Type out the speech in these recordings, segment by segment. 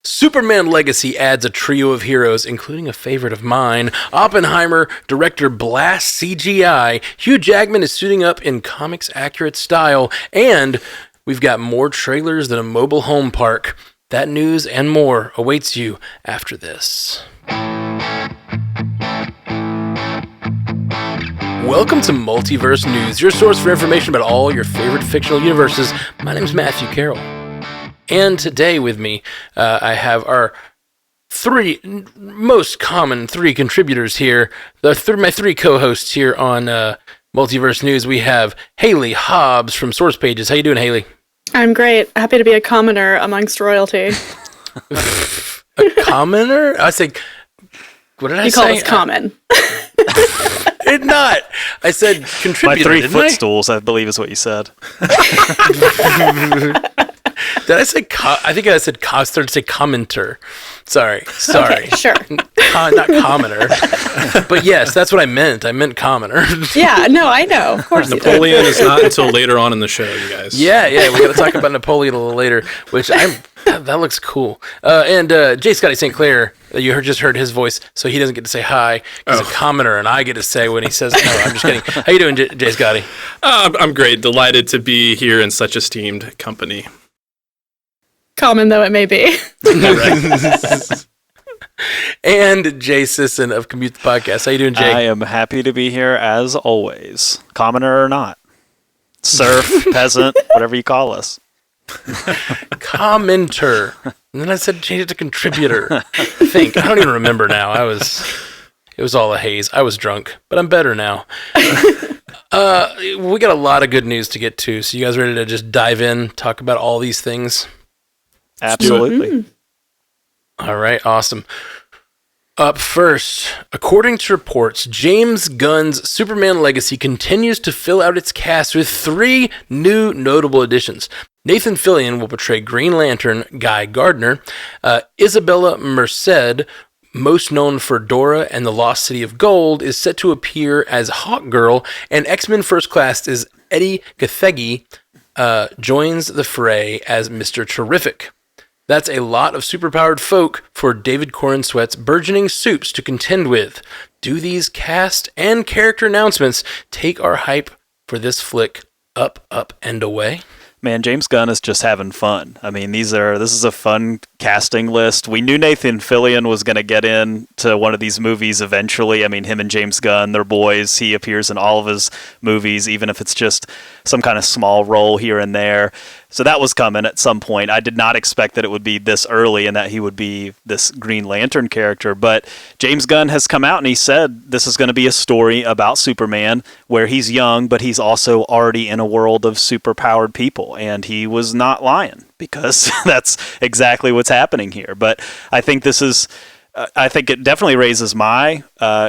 Superman Legacy adds a trio of heroes, including a favorite of mine, Oppenheimer, director Blast CGI, Hugh Jackman is suiting up in comics-accurate style, and we've got more trailers than a mobile home park. That news and more awaits you after this. Welcome to Multiverse News, your source for information about all your favorite fictional universes. My name is Matthew Carroll. And today with me, I have our most common three contributors here, my three co-hosts here on Multiverse News. We have Haley Hobbs from Source Pages. How you doing, Haley? I'm great. Happy to be a commoner amongst royalty. A commoner? I say, what did I say? You call us common. Not. I said contributor. My 3 footstools, I believe, is what you said. Did I say? I think I said. I started to say commenter. Sorry. Okay, sure. Not commoner. But yes, that's what I meant. I meant commoner. Yeah. No, I know. Of course. Napoleon is not until later on in the show, you guys. Yeah. We got to talk about Napoleon a little later, which that looks cool. And J. Scotty St. Clair, you just heard his voice, so he doesn't get to say hi. He's a commoner, and I get to say when he says no. I'm just kidding. How you doing, J. Scotty? I'm great. Delighted to be here in such esteemed company. Common though it may be. And Jay Sisson of Commute the Podcast. How you doing, Jay? I am happy to be here as always. Commoner or not. Serf, peasant, whatever you call us. Commenter. And then I said change it to contributor. I don't even remember now. It was all a haze. I was drunk, but I'm better now. We got a lot of good news to get to. So you guys ready to just dive in, talk about all these things? Absolutely. All right, awesome. Up first, according to reports, James Gunn's Superman Legacy continues to fill out its cast with 3 new notable additions. Nathan Fillion will portray Green Lantern Guy Gardner. Isabela Merced, most known for Dora and the Lost City of Gold, is set to appear as Hawkgirl, and X-Men First Class is Eddie Gathegi joins the fray as Mr. Terrific. That's a lot of superpowered folk for David Corenswet's burgeoning Supes to contend with. Do these cast and character announcements take our hype for this flick up, and away? Man, James Gunn is just having fun. I mean, this is a fun casting list. We knew Nathan Fillion was going to get into one of these movies eventually. I mean, him and James Gunn, they're boys. He appears in all of his movies, even if it's just some kind of small role here and there. So that was coming at some point. I did not expect that it would be this early and that he would be this Green Lantern character. But James Gunn has come out and he said this is going to be a story about Superman where he's young, but he's also already in a world of superpowered people. And he was not lying because that's exactly what's happening here. But I think I think it definitely raises my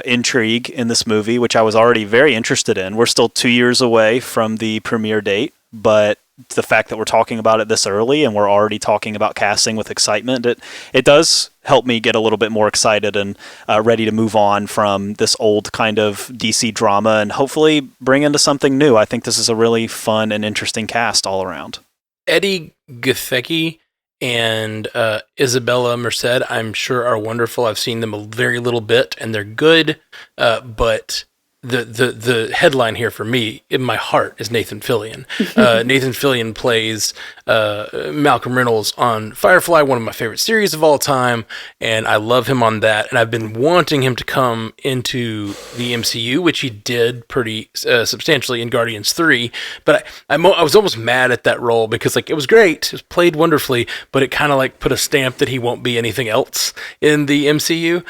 intrigue in this movie, which I was already very interested in. We're still 2 years away from the premiere date, but the fact that we're talking about it this early and we're already talking about casting with excitement, it does help me get a little bit more excited and ready to move on from this old kind of DC drama and hopefully bring into something new. I think this is a really fun and interesting cast all around. Eddie Gathegi and Isabela Merced, I'm sure, are wonderful. I've seen them a very little bit, and they're good, but the headline here for me, in my heart, is Nathan Fillion. Nathan Fillion plays Malcolm Reynolds on Firefly, one of my favorite series of all time, and I love him on that, and I've been wanting him to come into the MCU, which he did pretty substantially in Guardians 3, but I was almost mad at that role because it was great, it was played wonderfully, but it kind of put a stamp that he won't be anything else in the MCU.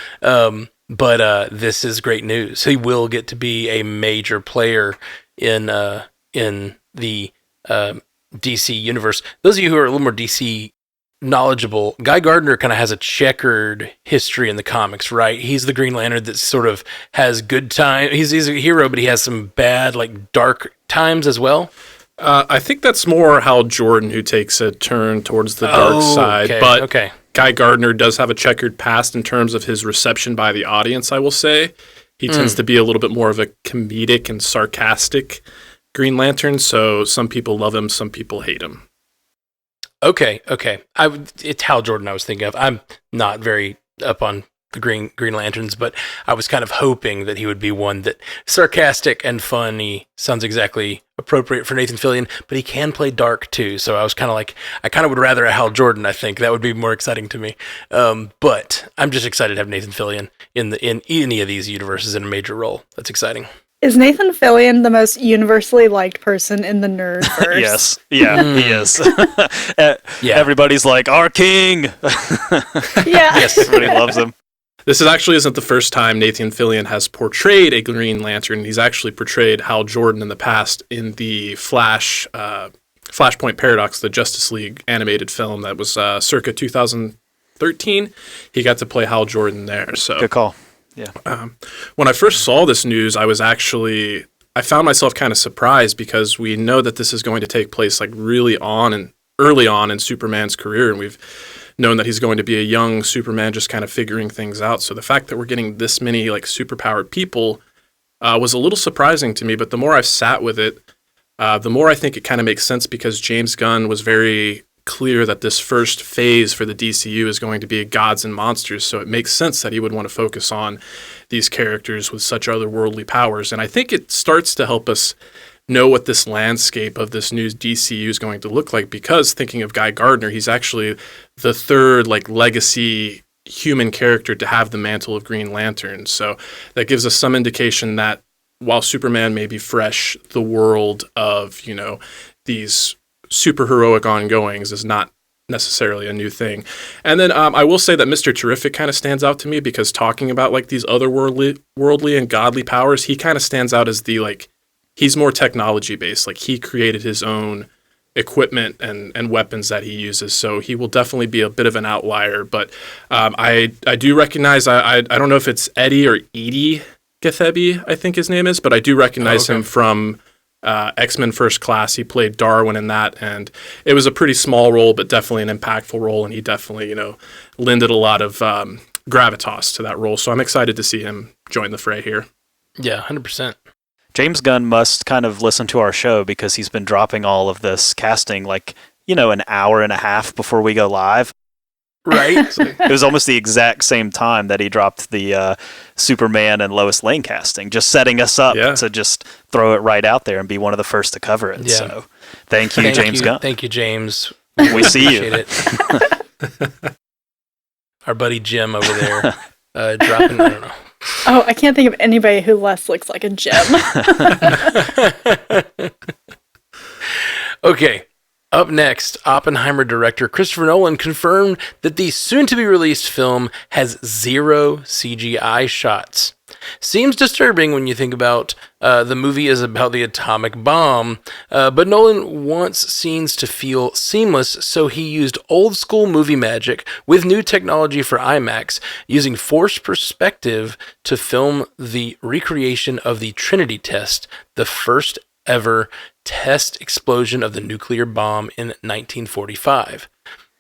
But this is great news. He will get to be a major player in the DC universe. Those of you who are a little more DC knowledgeable, Guy Gardner kind of has a checkered history in the comics, right? He's the Green Lantern that sort of has good time. He's a hero, but he has some bad, dark times as well. I think that's more Hal Jordan who takes a turn towards the dark side. Okay, but okay. Guy Gardner does have a checkered past in terms of his reception by the audience, I will say. He tends to be a little bit more of a comedic and sarcastic Green Lantern, so some people love him, some people hate him. Okay. It's Hal Jordan I was thinking of. I'm not very up on the Green Lanterns, but I was kind of hoping that he would be one that sarcastic and funny sounds exactly appropriate for Nathan Fillion, but he can play dark too. So I was kind of like, I kind of would rather a Hal Jordan. I think that would be more exciting to me. But I'm just excited to have Nathan Fillion in any of these universes in a major role. That's exciting. Is Nathan Fillion the most universally liked person in the nerdverse? Yes. Yeah, he is. Yeah. Everybody's like, our king! Yeah. Yes. Everybody loves him. This actually isn't the first time Nathan Fillion has portrayed a Green Lantern. He's actually portrayed Hal Jordan in the past in the Flashpoint Paradox, the Justice League animated film that was circa 2013. He got to play Hal Jordan there. So Good call. Yeah. When I first saw this news, I found myself kind of surprised because we know that this is going to take place like really early on in Superman's career, and we've known that he's going to be a young Superman just kind of figuring things out. So the fact that we're getting this many like superpowered people was a little surprising to me, but the more I've sat with it, the more I think it kind of makes sense because James Gunn was very clear that this first phase for the DCU is going to be gods and monsters, so it makes sense that he would want to focus on these characters with such otherworldly powers. And I think it starts to help us know what this landscape of this new DCU is going to look like, because thinking of Guy Gardner, he's actually the third like legacy human character to have the mantle of Green Lantern. So that gives us some indication that while Superman may be fresh, the world of, these super heroic ongoings is not necessarily a new thing. And then I will say that Mr. Terrific kind of stands out to me because talking about like these otherworldly and godly powers, he kind of stands out as the like, he's more technology based. Like he created his own equipment and weapons that he uses. So he will definitely be a bit of an outlier. But I do recognize, I don't know if it's Eddie or Edie Gathegi, I think his name is, but I do recognize him from X-Men First Class. He played Darwin in that, and it was a pretty small role, but definitely an impactful role, and he definitely, lended a lot of gravitas to that role. So I'm excited to see him join the fray here. Yeah, 100%. James Gunn must kind of listen to our show because he's been dropping all of this casting like, an hour and a half before we go live. Right? It was almost the exact same time that he dropped the Superman and Lois Lane casting, just setting us up to just throw it right out there and be one of the first to cover it. Yeah. So thank you, James Gunn. Thank you, James. We see you. It. Our buddy Jim over there dropping, I don't know. Oh, I can't think of anybody who less looks like a Jim. Okay. Up next, Oppenheimer director Christopher Nolan confirmed that the soon-to-be-released film has 0 CGI shots. Seems disturbing when you think about the movie is about the atomic bomb, but Nolan wants scenes to feel seamless, so he used old-school movie magic with new technology for IMAX, using forced perspective to film the recreation of the Trinity test, the first ever test explosion of the nuclear bomb in 1945.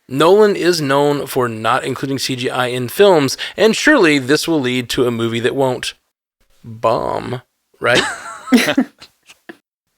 Nolan is known for not including CGI in films, and surely this will lead to a movie that won't bomb, right?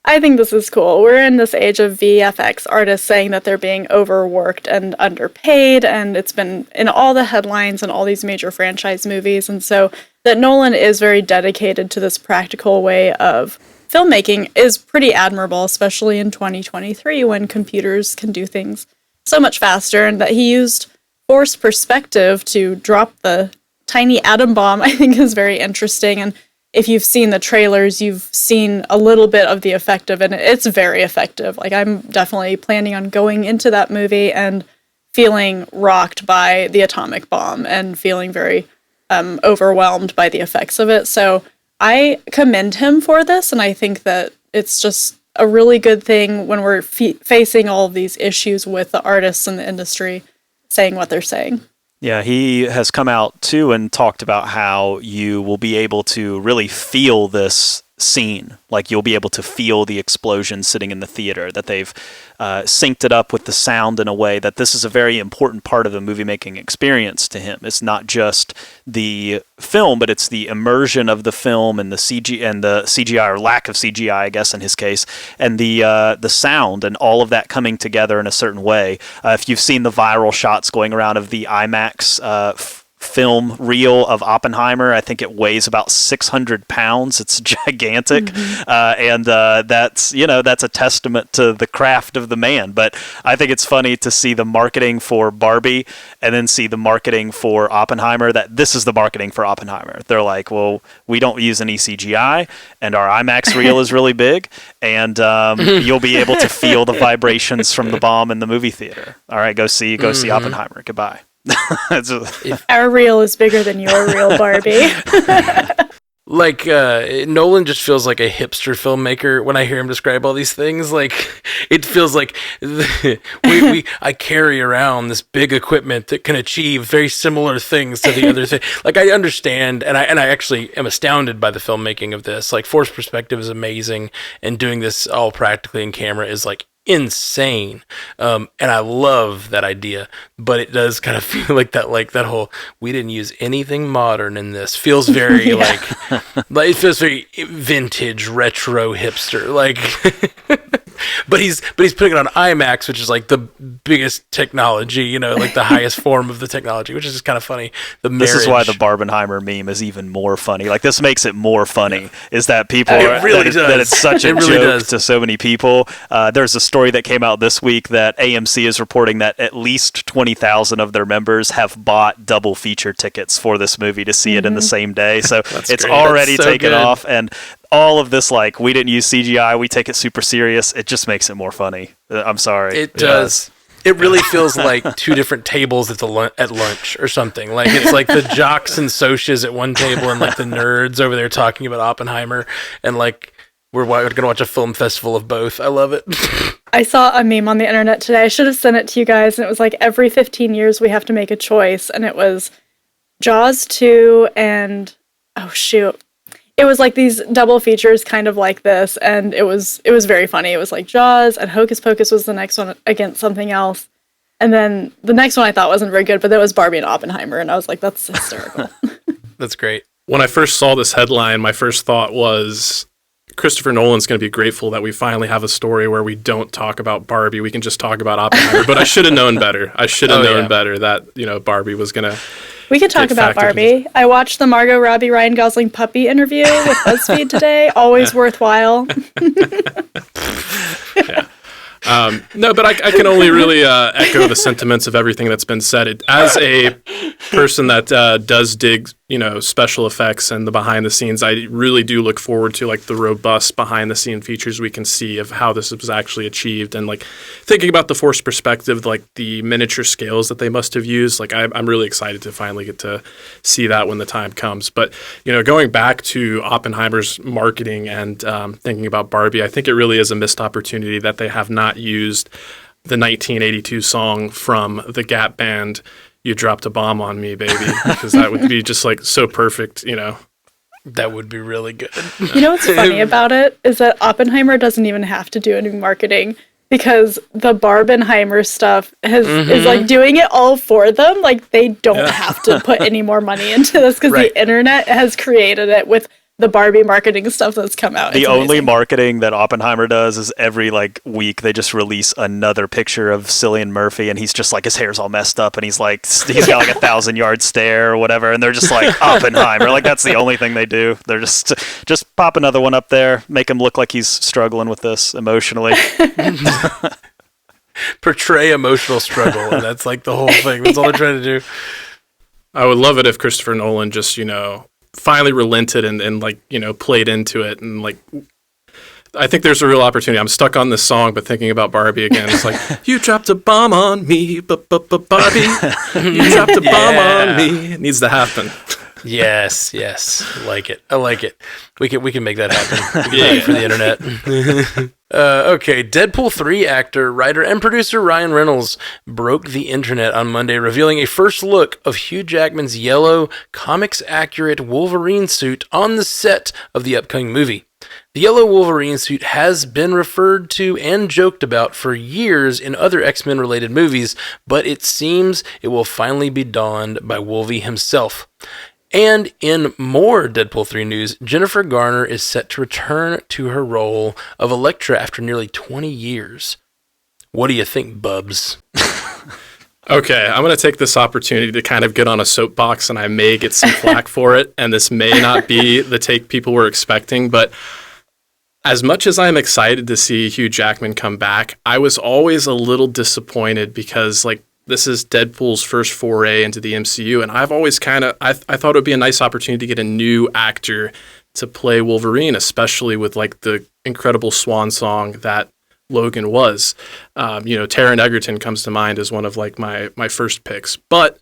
I think this is cool. We're in this age of VFX artists saying that they're being overworked and underpaid, and it's been in all the headlines and all these major franchise movies, and so that Nolan is very dedicated to this practical way of filmmaking is pretty admirable, especially in 2023 when computers can do things so much faster, and that he used forced perspective to drop the tiny atom bomb, I think is very interesting. And if you've seen the trailers, you've seen a little bit of the effect of it. It's very effective. Like, I'm definitely planning on going into that movie and feeling rocked by the atomic bomb and feeling very overwhelmed by the effects of it. So I commend him for this, and I think that it's just a really good thing when we're facing all of these issues with the artists in the industry saying what they're saying. Yeah, he has come out too and talked about how you will be able to really feel this scene. Like, you'll be able to feel the explosion sitting in the theater, that they've synced it up with the sound in a way that this is a very important part of the movie making experience to him. It's not just the film, but it's the immersion of the film and the CGI or lack of CGI, I guess in his case, and the sound and all of that coming together in a certain way. If you've seen the viral shots going around of the IMAX film reel of Oppenheimer, I think it weighs about 600 pounds. It's gigantic. And that's a testament to the craft of the man. But I think it's funny to see the marketing for Barbie and then see the marketing for Oppenheimer, that this is the marketing for Oppenheimer. They're like, well, we don't use any CGI and our IMAX reel is really big, and you'll be able to feel the vibrations from the bomb in the movie theater. All right, go see Oppenheimer. Goodbye. Our reel is bigger than your reel, Barbie. Like, Nolan just feels like a hipster filmmaker when I hear him describe all these things. Like, it feels like I carry around this big equipment that can achieve very similar things to the other thing. Like, I understand, and I actually am astounded by the filmmaking of this. Like, forced perspective is amazing, and doing this all practically in camera is, like, insane. And I love that idea, but it does kind of feel like that whole, we didn't use anything modern in this, feels very like it feels very vintage, retro, hipster, like. But he's putting it on IMAX, which is like the biggest technology, like the highest form of the technology, which is just kind of funny. This is why the Barbenheimer meme is even more funny. Like, this makes it more funny, is that people that it's such a joke to so many people. There's a story that came out this week that AMC is reporting that at least 20,000 of their members have bought double feature tickets for this movie to see it in the same day. So it's great. Already taken off, and all of this, like, we didn't use CGI, we take it super serious, it just makes it more funny. I'm sorry. It does. It really feels like two different tables at lunch or something. Like, it's like the jocks and socias at one table and like the nerds over there talking about Oppenheimer, and like we're going to watch a film festival of both. I love it. I saw a meme on the internet today. I should have sent it to you guys, and it was like, every 15 years we have to make a choice, and it was Jaws 2 and oh shoot. It was like these double features kind of like this, and it was very funny. It was like Jaws, and Hocus Pocus was the next one against something else. And then the next one I thought wasn't very good, but that was Barbie and Oppenheimer, and I was like, that's hysterical. That's great. When I first saw this headline, my first thought was, Christopher Nolan's going to be grateful that we finally have a story where we don't talk about Barbie. We can just talk about Oppenheimer. But I should have known better. I should have known better that, Barbie was going to... We could talk about Barbie. I watched the Margot Robbie Ryan Gosling puppy interview with BuzzFeed today. Always worthwhile. No, but I can only really echo the sentiments of everything that's been said. As a person that does dig, special effects and the behind the scenes, I really do look forward to like the robust behind the scene features we can see of how this was actually achieved, and like thinking about the forced perspective, like the miniature scales that they must have used. Like I'm really excited to finally get to see that when the time comes. But going back to Oppenheimer's marketing and thinking about Barbie, I think it really is a missed opportunity that they have not used the 1982 song from the Gap Band, "You Dropped a Bomb on Me, Baby," because that would be just like so perfect, That would be really good. You know what's funny about it is that Oppenheimer doesn't even have to do any marketing, because the Barbenheimer stuff is like doing it all for them. Like, they don't have to put any more money into this, because the internet has created it with the Barbie marketing stuff that's come out. The only marketing that Oppenheimer does is every week they just release another picture of Cillian Murphy, and he's just like, his hair's all messed up, and he's got like a 1,000-yard stare or whatever, and they're just like, Oppenheimer. Like, that's the only thing they do. They're just pop another one up there, make him look like he's struggling with this emotionally. Portray emotional struggle, and that's like the whole thing. That's all they're trying to do. I would love it if Christopher Nolan just, finally relented and played into it, and I think there's a real opportunity. I'm stuck on this song, but thinking about Barbie again, it's like, you dropped a bomb on me, Barbie. You dropped a bomb on me. It needs to happen. Yes, I like it. We can make that happen. We can make it for the internet. Okay, Deadpool 3 actor, writer, and producer Ryan Reynolds broke the internet on Monday, revealing a first look of Hugh Jackman's yellow, comics-accurate Wolverine suit on the set of the upcoming movie. The yellow Wolverine suit has been referred to and joked about for years in other X-Men related movies, but it seems it will finally be donned by Wolvie himself. And in more Deadpool 3 news, Jennifer Garner is set to return to her role of Elektra after nearly 20 years. What do you think, Bubs? Okay, I'm going to take this opportunity to kind of get on a soapbox, and I may get some flack for it, and this may not be the take people were expecting, but as much as I'm excited to see Hugh Jackman come back, I was always a little disappointed because, like, this is Deadpool's first foray into the MCU, and I've always I thought it would be a nice opportunity to get a new actor to play Wolverine, especially with, like, the incredible swan song that Logan was. Taron Egerton comes to mind as one of, like, my first picks. But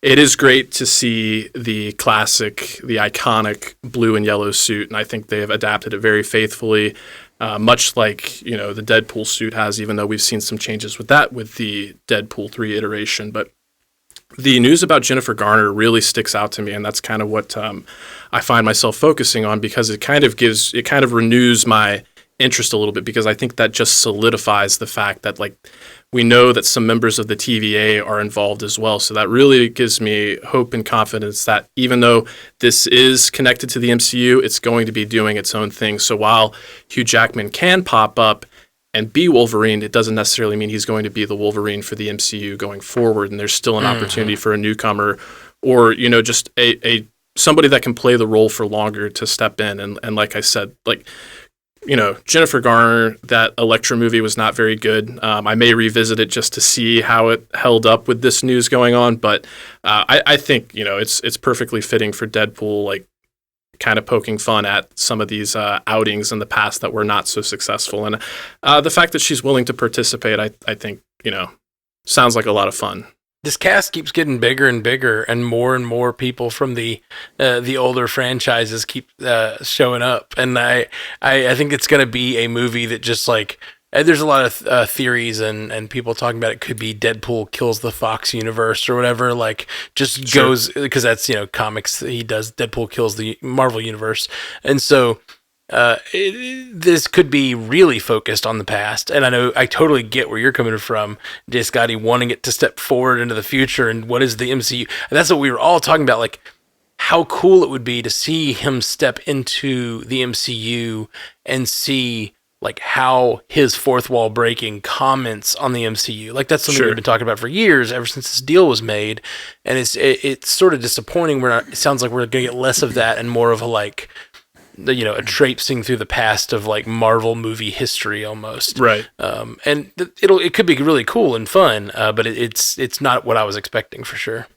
it is great to see the classic, the iconic blue and yellow suit, and I think they have adapted it very faithfully. Much like, the Deadpool suit has, even though we've seen some changes with that with the Deadpool 3 iteration. But the news about Jennifer Garner really sticks out to me, and that's kind of what I find myself focusing on, because it kind of renews my interest a little bit, because I think that just solidifies the fact that, like, we know that some members of the TVA are involved as well. So that really gives me hope and confidence that even though this is connected to the MCU, it's going to be doing its own thing. So while Hugh Jackman can pop up and be Wolverine, it doesn't necessarily mean he's going to be the Wolverine for the MCU going forward. And there's still an opportunity for a newcomer, or, just a somebody that can play the role for longer to step in. And like I said, like, Jennifer Garner, that Elektra movie was not very good. I may revisit it just to see how it held up with this news going on, but I think, it's perfectly fitting for Deadpool, like, kind of poking fun at some of these outings in the past that were not so successful. And the fact that she's willing to participate, I think, sounds like a lot of fun. This cast keeps getting bigger and bigger, and more people from the older franchises keep showing up. And I think it's going to be a movie that just, like, there's a lot of theories and people talking about it could be Deadpool kills the Fox universe or whatever, like, just goes, because that's, comics he does, Deadpool kills the Marvel universe. And so this could be really focused on the past, and I totally get where you're coming from, J. Scotty, wanting it to step forward into the future and what is the MCU. And that's what we were all talking about, like, how cool it would be to see him step into the MCU and see, like, how his fourth wall breaking comments on the MCU. Like, that's something we've been talking about for years, ever since this deal was made, and it's sort of disappointing. It sounds like we're gonna get less of that and more of a, like, a traipsing through the past of, like, Marvel movie history almost. Right. And it could be really cool and fun, but it's not what I was expecting for sure.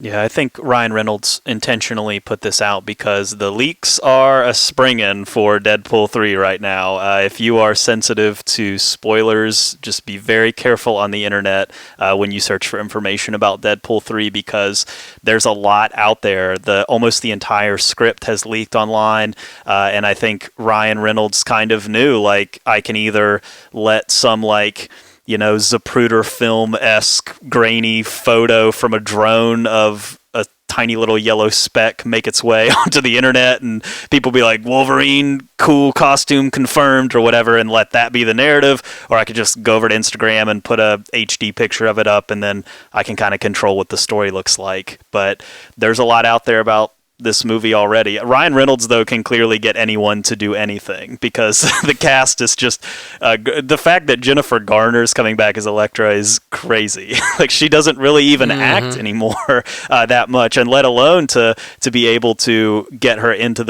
Yeah, I think Ryan Reynolds intentionally put this out because the leaks are a springin' for Deadpool 3 right now. If you are sensitive to spoilers, just be very careful on the internet when you search for information about Deadpool 3, because there's a lot out there. Almost the entire script has leaked online, and I think Ryan Reynolds kind of knew, like, I can either let some, like, Zapruder film-esque grainy photo from a drone of a tiny little yellow speck make its way onto the internet, and people be like, Wolverine, cool costume confirmed, or whatever, and let that be the narrative. Or I could just go over to Instagram and put a HD picture of it up, and then I can kind of control what the story looks like. But there's a lot out there about this movie already. Ryan Reynolds, though, can clearly get anyone to do anything, because the cast is just the fact that Jennifer Garner is coming back as Elektra is crazy. Like, she doesn't really even act anymore that much, and let alone to be able to get her into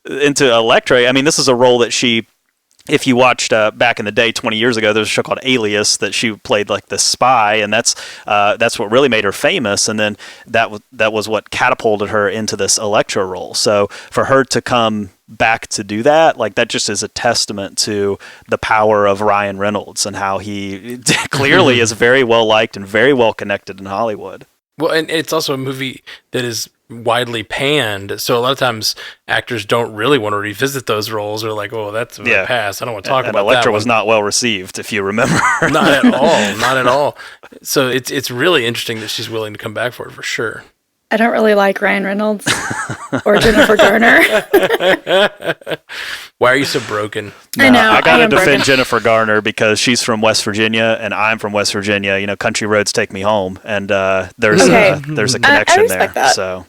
Elektra. I mean, this is a role that she, if you watched back in the day, 20 years ago, there was a show called Alias that she played, like, the spy, and that's what really made her famous. And then that was what catapulted her into this Elektra role. So for her to come back to do that, like, that just is a testament to the power of Ryan Reynolds and how he clearly is very well liked and very well connected in Hollywood. Well, and it's also a movie that is widely panned. So a lot of times actors don't really want to revisit those roles. They're like, "Oh, that's a pass. I don't want to talk about that." Elektra was not well received, if you remember. Not at all. Not at all. So it's really interesting that she's willing to come back for sure. I don't really like Ryan Reynolds or Jennifer Garner. Why are you so broken? I know. I gotta defend broken. Jennifer Garner because she's from West Virginia and I'm from West Virginia. You know, country roads take me home, and there's a connection respect there. that. So,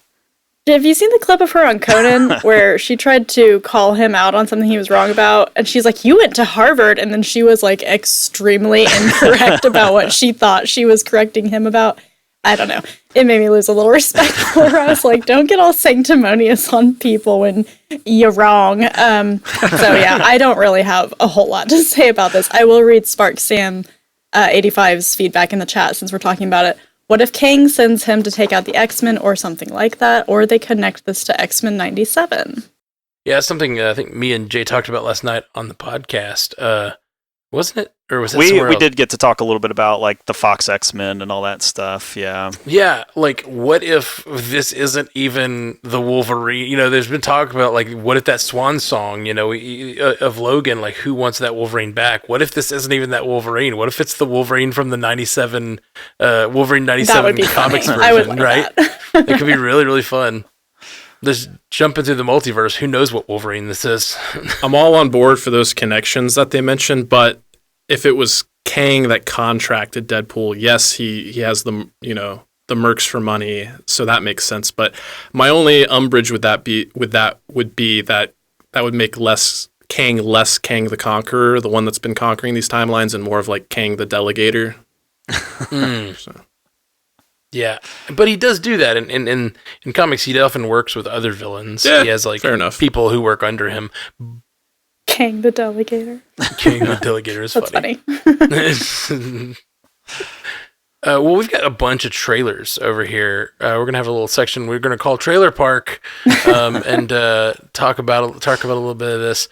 have you seen the clip of her on Conan where she tried to call him out on something he was wrong about? And she's like, "You went to Harvard," and then she was like extremely incorrect about what she thought she was correcting him about. I don't know. It made me lose a little respect for her. I was like, don't get all sanctimonious on people when you're wrong. So yeah, I don't really have a whole lot to say about this. I will read Spark Sam 85's feedback in the chat since we're talking about it. What if Kang sends him to take out the X-Men or something like that? Or they connect this to X-Men 97? Yeah, something I think me and Jay talked about last night on the podcast. Wasn't it? Or was it we did get to talk a little bit about like the Fox X-Men and all that stuff. Yeah. Yeah, like what if this isn't even the Wolverine? You know, there's been talk about like what if that Swan song, you know, of Logan, like who wants that Wolverine back? What if this isn't even that Wolverine? What if it's the Wolverine from the 97 Wolverine 97 comics funny. version, I would like right? that. It could be really, really fun. Just jumping through the multiverse. Who knows what Wolverine this is? I'm all on board for those connections that they mentioned, but if it was Kang that contracted Deadpool, yes, he has the mercs for money, so that makes sense. But my only umbrage would be that would make Kang less Kang the Conqueror, the one that's been conquering these timelines, and more of like Kang the Delegator. So. Yeah, but he does do that in comics. He often works with other villains. Yeah, he has like fair enough. people who work under him. Kang the Delegator. King the Delegator is That's funny. Well, we've got a bunch of trailers over here. We're gonna have a little section we're gonna call Trailer Park, and talk about a little bit of this.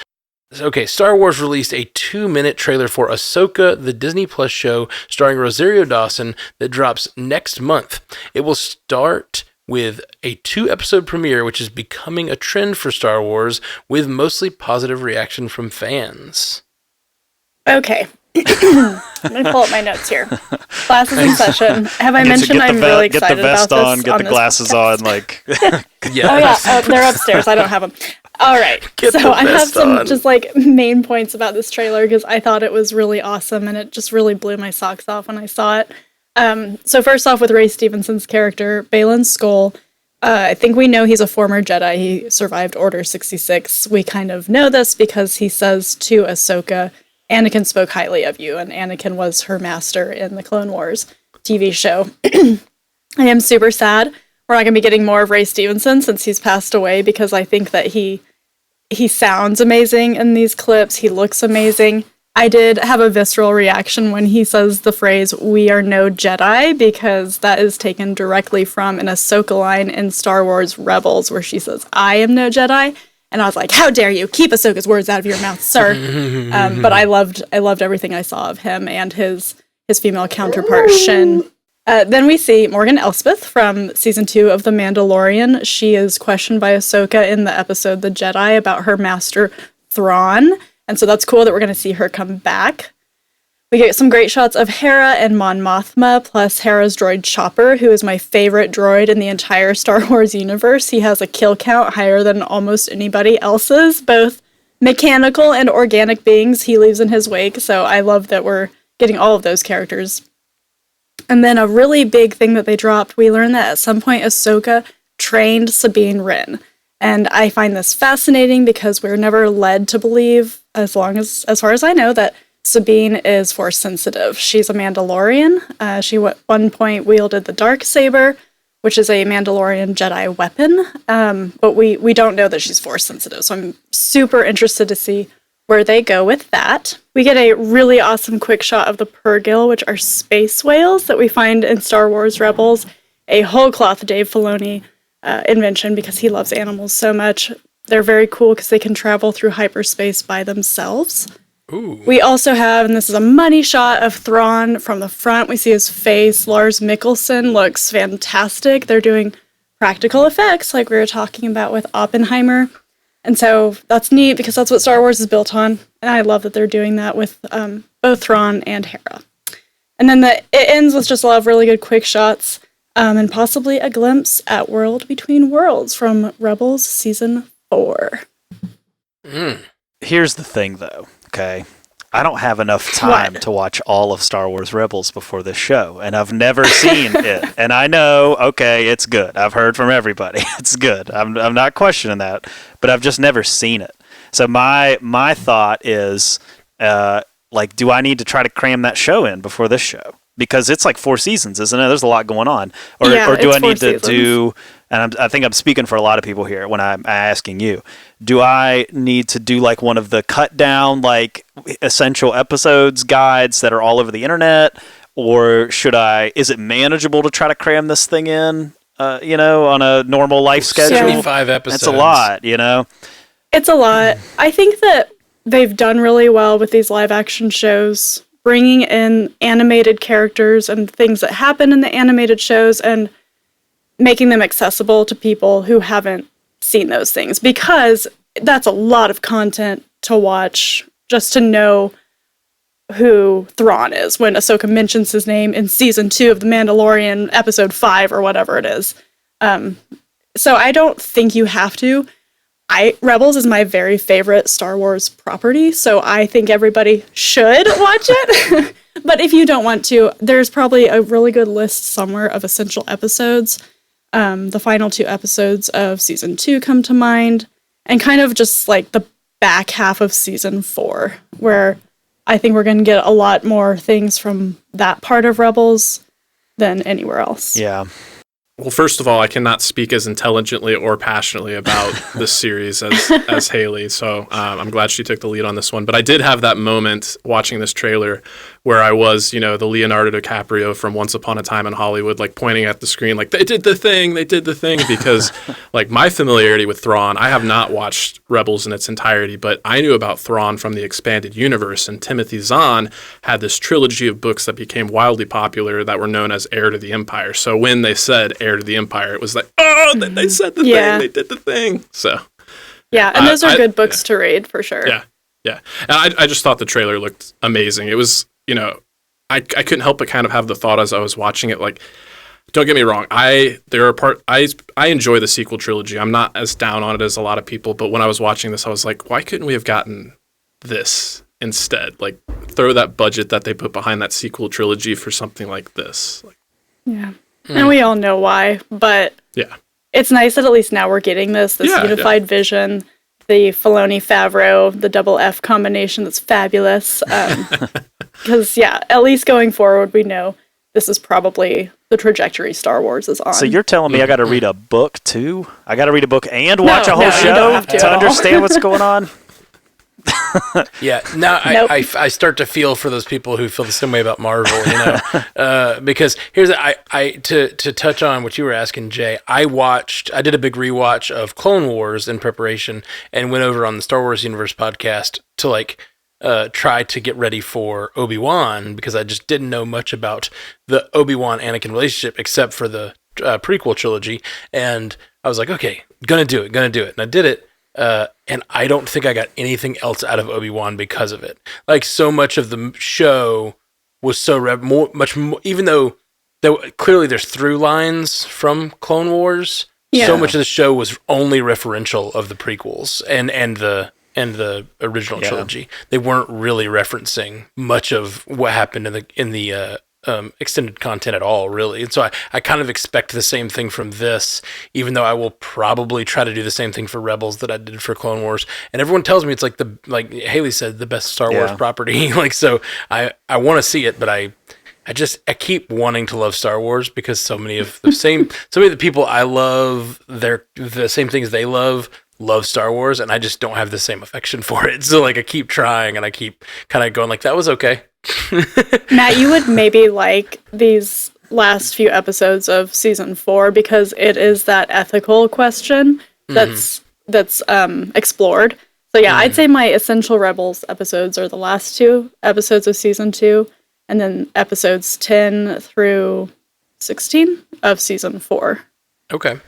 Okay, Star Wars released a 2-minute trailer for Ahsoka, the Disney Plus show starring Rosario Dawson that drops next month. It will start with a 2-episode premiere, which is becoming a trend for Star Wars, with mostly positive reaction from fans. Okay. I'm going to pull up my notes here. Classes in session. Have I mentioned I'm really excited about this? Get the glasses on, like... Yeah. Oh, yeah. They're upstairs. I don't have them. All right. So I have some just like main points about this trailer because I thought it was really awesome and it just really blew my socks off when I saw it. So first off, with Ray Stevenson's character, Baylan Skoll, I think we know he's a former Jedi. He survived Order 66. We kind of know this because he says to Ahsoka, Anakin spoke highly of you, and Anakin was her master in the Clone Wars TV show. I am super sad we're not going to be getting more of Ray Stevenson since he's passed away because I think that he sounds amazing in these clips. He looks amazing. I did have a visceral reaction when he says the phrase, "We are no Jedi," because that is taken directly from an Ahsoka line in Star Wars Rebels where she says, "I am no Jedi." And I was like, how dare you keep Ahsoka's words out of your mouth, sir. But I loved everything I saw of him and his female counterpart, Shin. Then we see Morgan Elsbeth from season 2 of The Mandalorian. She is questioned by Ahsoka in the episode The Jedi about her master, Thrawn. And so that's cool that we're going to see her come back. We get some great shots of Hera and Mon Mothma, plus Hera's droid Chopper, who is my favorite droid in the entire Star Wars universe. He has a kill count higher than almost anybody else's, both mechanical and organic beings he leaves in his wake. So I love that we're getting all of those characters. And then a really big thing that they dropped, we learned that at some point Ahsoka trained Sabine Wren. And I find this fascinating because we're never led to believe, as far as I know, that Sabine is force sensitive. She's a Mandalorian. She at one point wielded the Darksaber, which is a Mandalorian Jedi weapon. But we don't know that she's force sensitive. So I'm super interested to see where they go with that. We get a really awesome quick shot of the Purrgil, which are space whales that we find in Star Wars Rebels. A whole cloth Dave Filoni invention because he loves animals so much. They're very cool because they can travel through hyperspace by themselves. Ooh. We also have, and this is a money shot of Thrawn from the front. We see his face. Lars Mikkelsen looks fantastic. They're doing practical effects, like we were talking about with Oppenheimer. And so that's neat because that's what Star Wars is built on. And I love that they're doing that with both Thrawn and Hera. And then it ends with just a lot of really good quick shots and possibly a glimpse at World Between Worlds from Rebels Season 4. Here's the thing, though, okay? I don't have enough time to watch all of Star Wars Rebels before this show, and I've never seen it. And I know, okay, it's good. I've heard from everybody. It's good. I'm not questioning that, but I've just never seen it. So my thought is, do I need to try to cram that show in before this show? Because it's like 4 seasons, isn't it? There's a lot going on. Or do I need to do, and I think I'm speaking for a lot of people here when I'm asking you, do I need to do like one of the cut down, like essential episodes guides that are all over the internet? Or is it manageable to try to cram this thing in, on a normal life schedule? 75 episodes. That's a lot, It's a lot. I think that they've done really well with these live action shows, bringing in animated characters and things that happen in the animated shows and making them accessible to people who haven't seen those things, because that's a lot of content to watch just to know who Thrawn is when Ahsoka mentions his name in season 2 of The Mandalorian, episode 5 or whatever it is. So I don't think you have to. Rebels is my very favorite Star Wars property, so I think everybody should watch it. But if you don't want to, there's probably a really good list somewhere of essential episodes. The final 2 episodes of season 2 come to mind, and kind of just like the back half of season 4, where I think we're going to get a lot more things from that part of Rebels than anywhere else. Yeah. Well, first of all, I cannot speak as intelligently or passionately about this series as Haley, so I'm glad she took the lead on this one. But I did have that moment watching this trailer where I was, the Leonardo DiCaprio from Once Upon a Time in Hollywood, like pointing at the screen, like, they did the thing, because like my familiarity with Thrawn, I have not watched Rebels in its entirety, but I knew about Thrawn from the expanded universe, and Timothy Zahn had this trilogy of books that became wildly popular that were known as Heir to the Empire. So when they said Heir to the Empire, it was like, oh, they said the thing, they did the thing. So yeah, and those are good books to read for sure. Yeah. And I just thought the trailer looked amazing. It was, I couldn't help but kind of have the thought as I was watching it, like, don't get me wrong, I enjoy the sequel trilogy. I'm not as down on it as a lot of people, but when I was watching this, I was like, why couldn't we have gotten this instead? Like, throw that budget that they put behind that sequel trilogy for something like this. Yeah. And we all know why, but yeah, it's nice that at least now we're getting this unified vision, the Filoni Favreau, the double F combination that's fabulous. Because, at least going forward, we know this is probably the trajectory Star Wars is on. So you're telling me I got to read a book too? I got to read a book and watch a whole show to understand what's going on? Yeah, now I start to feel for those people who feel the same way about Marvel, because here's to touch on what you were asking, Jay. I did a big rewatch of Clone Wars in preparation, and went over on the Star Wars Universe podcast to try to get ready for Obi-Wan, because I just didn't know much about the Obi-Wan Anakin relationship except for the prequel trilogy, and I was like, okay, gonna do it, and I did it. And I don't think I got anything else out of Obi-Wan because of it. Like, so much of the show was so much more, even though clearly there's through lines from Clone Wars. Yeah. So much of the show was only referential of the prequels and the original trilogy. They weren't really referencing much of what happened in the extended content at all, really. And so I kind of expect the same thing from this, even though I will probably try to do the same thing for Rebels that I did for Clone Wars. And everyone tells me it's like Haley said, the best Star Wars property. So I want to see it, but I keep wanting to love Star Wars because so many of the people I love, the same things they love Star Wars, and I just don't have the same affection for it. So I keep trying, and I keep kind of going like, that was okay. Matt, you would maybe like these last few episodes of season 4 because it is that ethical question that's explored. So I'd say my essential Rebels episodes are the last 2 episodes of season 2, and then episodes 10 through 16 of season 4. Okay.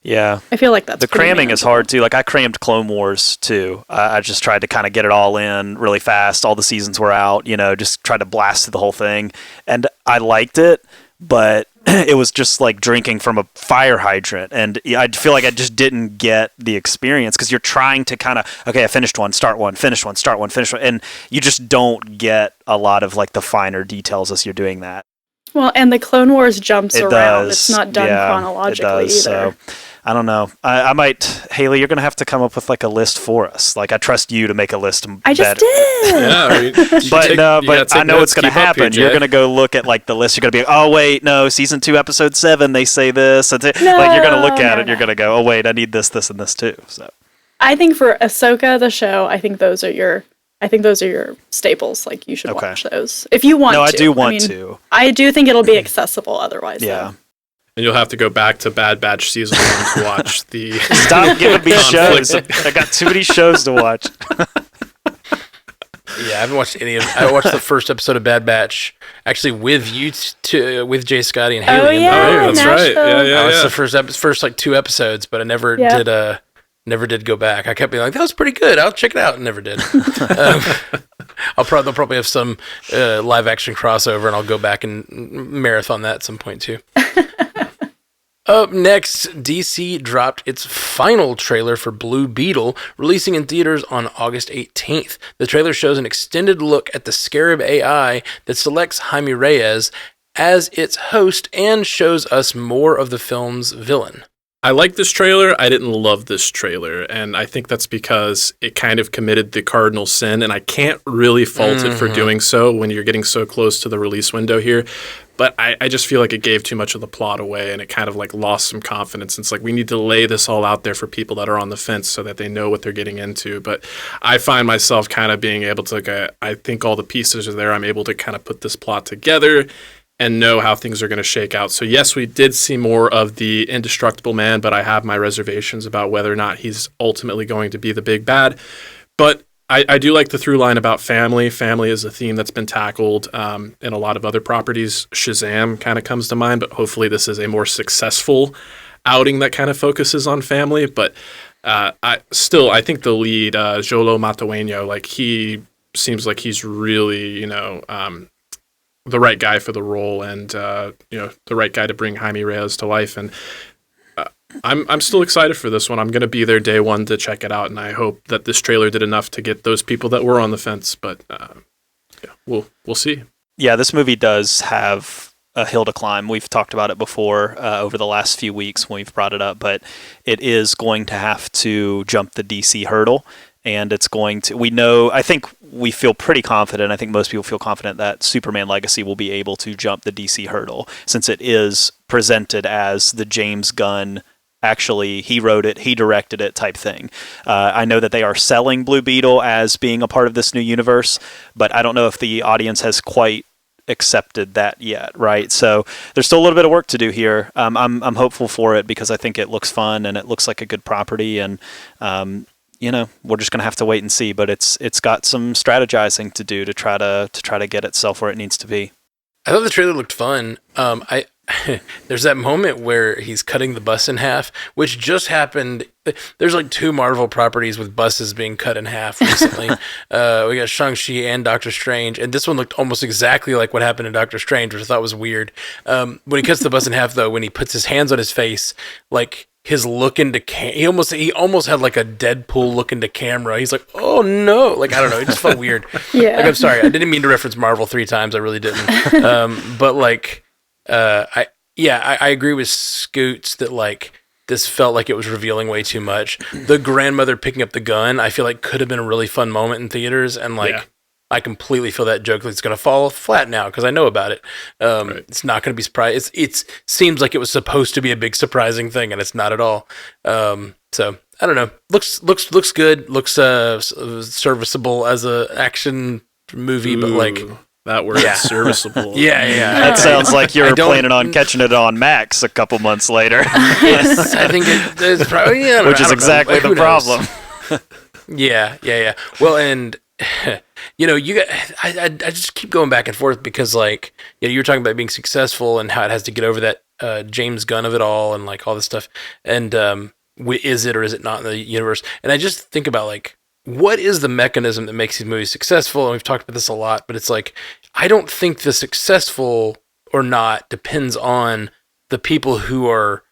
Yeah. I feel like that's the pretty cramming is manageable. hard too. Like I crammed Clone Wars too. I just tried to kind of get it all in really fast. All the seasons were out, just tried to blast through the whole thing. And I liked it, but it was just like drinking from a fire hydrant. And I feel like I just didn't get the experience because you're trying to kind of, okay, I finished one, start one, finish one, start one, finish one. And you just don't get a lot of like the finer details as you're doing that. Well, and the Clone Wars jumps It around. does. It's not done Yeah, chronologically it does, either. So. I don't know. I might, Haley, you're going to have to come up with like a list for us. Like I trust you to make a list. I just did. Yeah, but I know what's going to happen. You're going to go look at like the list. You're going to be, oh wait, no, season 2, episode 7, they say this. Like you're going to look at it. You're going to go, oh wait, I need this, this, and this too. So I think for Ahsoka, the show, I think those are your staples. Like you should watch those if you want to. No, I do want to. I do think it'll be accessible otherwise. Yeah. Though. And you'll have to go back to Bad Batch season 1 to watch the. Stop giving me shows. I got too many shows to watch. Yeah, I haven't watched any of. I watched the first episode of Bad Batch actually with you with Jay Scotty and Haley. Oh, that's right. Yeah. I watched the first like 2 episodes, but I never did go back. I kept being like, that was pretty good. I'll check it out, and never did. They'll probably have some live action crossover, and I'll go back and marathon that at some point too. Up next, DC dropped its final trailer for Blue Beetle, releasing in theaters on August 18th. The trailer shows an extended look at the Scarab AI that selects Jaime Reyes as its host and shows us more of the film's villain. I like this trailer. I didn't love this trailer, and I think that's because it kind of committed the cardinal sin, and I can't really fault it for doing so when you're getting so close to the release window here. But I just feel like it gave too much of the plot away, and it kind of like lost some confidence. It's like we need to lay this all out there for people that are on the fence so that they know what they're getting into. But I find myself kind of being able to, like, I think all the pieces are there. I'm able to kind of put this plot together and know how things are going to shake out. So yes, we did see more of the indestructible man, but I have my reservations about whether or not he's ultimately going to be the big bad. But I do like the through line about family. Family is a theme that's been tackled in a lot of other properties. Shazam kind of comes to mind, but hopefully this is a more successful outing that kind of focuses on family. But I think the lead, Jolo Mataweño, like he seems like he's really, the right guy for the role, and the right guy to bring Jaime Reyes to life. And I'm still excited for this one. I'm going to be there day one to check it out, and I hope that this trailer did enough to get those people that were on the fence. But we'll see. Yeah, this movie does have a hill to climb. We've talked about it before over the last few weeks when we've brought it up, but it is going to have to jump the DC hurdle. And it's going to, I think we feel pretty confident, I think most people feel confident that Superman Legacy will be able to jump the DC hurdle since it is presented as the James Gunn, actually, he wrote it, he directed it type thing. I know that they are selling Blue Beetle as being a part of this new universe, but I don't know if the audience has quite accepted that yet, right? So there's still a little bit of work to do here. I'm hopeful for it because I think it looks fun and it looks like a good property, and we're just going to have to wait and see, but it's got some strategizing to do to try to get itself where it needs to be. I thought the trailer looked fun. There's that moment where he's cutting the bus in half, which just happened. There's like 2 Marvel properties with buses being cut in half recently. We got Shang-Chi and Doctor Strange, and this one looked almost exactly like what happened in Doctor Strange, which I thought was weird. When he cuts the bus in half, though, when he puts his hands on his face, like his look into he almost had like a Deadpool look into camera. He's like, oh no, like I don't know, it just felt weird. Yeah. Like I'm sorry, I didn't mean to reference Marvel 3 times. I really didn't. But like, I agree with Scoots that like this felt like it was revealing way too much. The grandmother picking up the gun, I feel like could have been a really fun moment in theaters, and like I completely feel that joke. It's going to fall flat now because I know about it. Right. It's not going to be surprised. It seems like it was supposed to be a big surprising thing, and it's not at all. So I don't know. Looks good. Looks serviceable as a action movie, but like that word, serviceable. Yeah. That sounds like you're planning on catching it on Max a couple months later. Yes, I think it's probably which is exactly the problem. Yeah. Well, and I just keep going back and forth because like you were talking about being successful and how it has to get over that James Gunn of it all and like all this stuff. And is it or is it not in the universe? And I just think about like, what is the mechanism that makes these movies successful? And we've talked about this a lot, but it's like, I don't think the successful or not depends on the people who are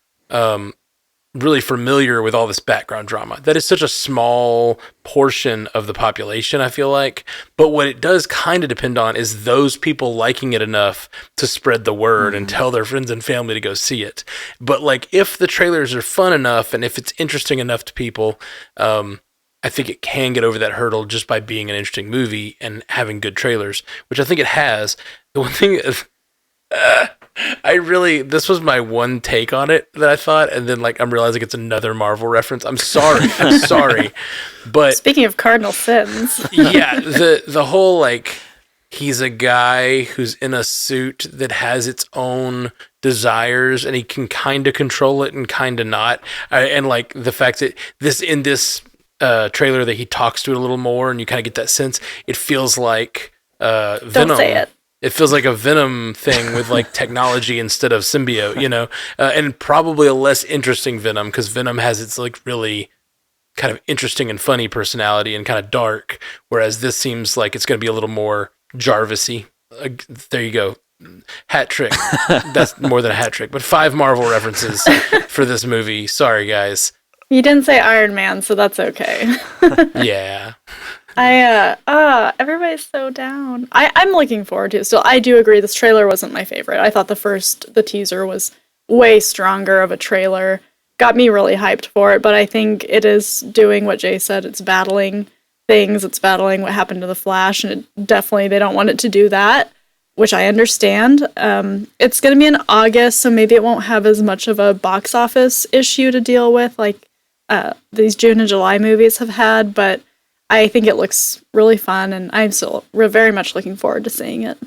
really familiar with all this background drama. That is such a small portion of the population, I feel like. But what it does kind of depend on is those people liking it enough to spread the word and tell their friends and family to go see it. But like, if the trailers are fun enough and if it's interesting enough to people, I think it can get over that hurdle just by being an interesting movie and having good trailers, which I think it has. The one thing this was my one take on it that I thought, and then like I'm realizing it's another Marvel reference. I'm sorry. But speaking of cardinal sins, yeah, the whole like he's a guy who's in a suit that has its own desires and he can kind of control it and kind of not, and like the fact that this trailer that he talks to it a little more and you kind of get that sense. It feels like Venom. Don't say it. It feels like a Venom thing with like technology instead of symbiote, and probably a less interesting Venom because Venom has its like really kind of interesting and funny personality and kind of dark, whereas this seems like it's going to be a little more Jarvis-y. There you go. Hat trick. That's more than a hat trick, but 5 Marvel references for this movie. Sorry, guys. You didn't say Iron Man, so that's okay. Yeah. Everybody's so down. I'm looking forward to it. Still, I do agree this trailer wasn't my favorite. I thought the teaser was way stronger of a trailer. Got me really hyped for it, but I think it is doing what Jay said. It's battling things. It's battling what happened to the Flash, and they don't want it to do that, which I understand. It's going to be in August, so maybe it won't have as much of a box office issue to deal with like these June and July movies have had, but I think it looks really fun, and I'm still very much looking forward to seeing it.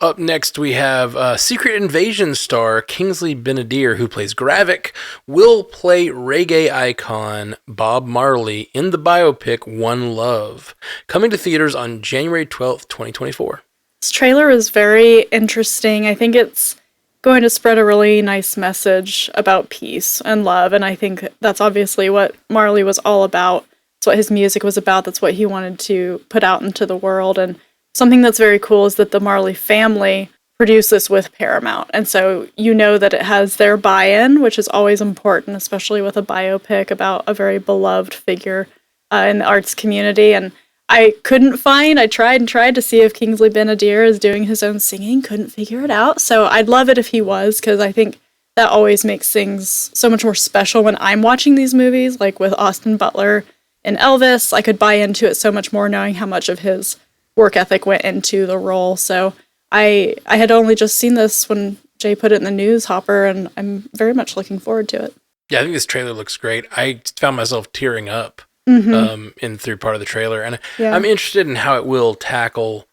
Up next, we have Secret Invasion star Kingsley Ben-Adir, who plays Gravik, will play reggae icon Bob Marley in the biopic One Love, coming to theaters on January 12th, 2024. This trailer is very interesting. I think it's going to spread a really nice message about peace and love, and I think that's obviously what Marley was all about. That's what his music was about. That's what he wanted to put out into the world. And something that's very cool is that the Marley family produced this with Paramount. And so that it has their buy-in, which is always important, especially with a biopic about a very beloved figure in the arts community. And I tried to see if Kingsley Ben-Adir is doing his own singing, couldn't figure it out. So I'd love it if he was, because I think that always makes things so much more special when I'm watching these movies, like with Austin Butler and Elvis. I could buy into it so much more knowing how much of his work ethic went into the role. So I had only just seen this when Jay put it in the news hopper, and I'm very much looking forward to it. Yeah, I think this trailer looks great. I found myself tearing up through part of the trailer, and I'm interested in how it will tackle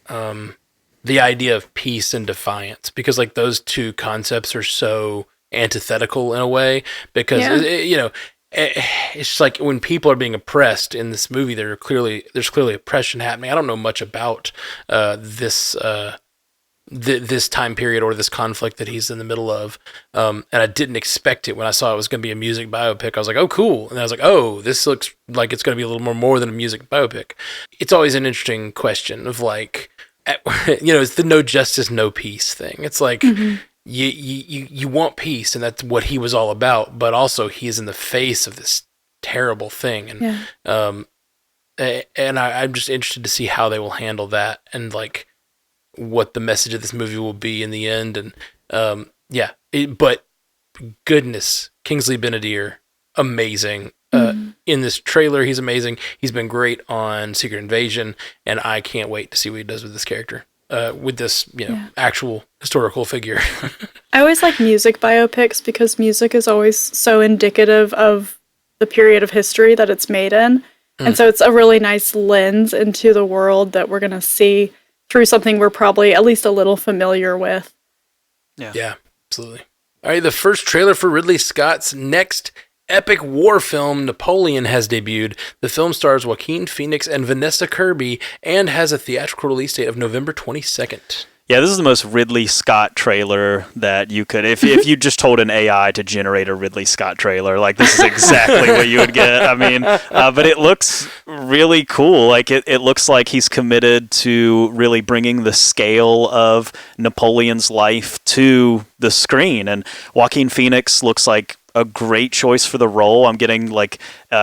the idea of peace and defiance, because like those two concepts are so antithetical in a way, because it's like when people are being oppressed in this movie, there's clearly oppression happening. I don't know much about this time period or this conflict that he's in the middle of, and I didn't expect it when I saw it was going to be a music biopic. I was like, oh, cool, and I was like, oh, this looks like it's going to be a little more than a music biopic. It's always an interesting question of like, it's the no justice, no peace thing. It's like. You want peace, and that's what he was all about, but also he's in the face of this terrible thing, and I'm just interested to see how they will handle that, and like what the message of this movie will be in the end. And but goodness, Kingsley Ben-Adir, amazing. In this trailer, he's amazing. He's been great on Secret Invasion, and I can't wait to see what he does with this character. With this, actual historical figure. I always like music biopics because music is always so indicative of the period of history that it's made in. And so it's a really nice lens into the world that we're going to see through something we're probably at least a little familiar with. Yeah, absolutely. All right, the first trailer for Ridley Scott's next epic war film, Napoleon, has debuted. The film stars Joaquin Phoenix and Vanessa Kirby and has a theatrical release date of November 22nd. Yeah, this is the most Ridley Scott trailer that you could, if you just told an AI to generate a Ridley Scott trailer, like this is exactly what you would get. I mean, but it looks really cool. Like it looks like he's committed to really bringing the scale of Napoleon's life to the screen. And Joaquin Phoenix looks like a great choice for the role. I'm getting like,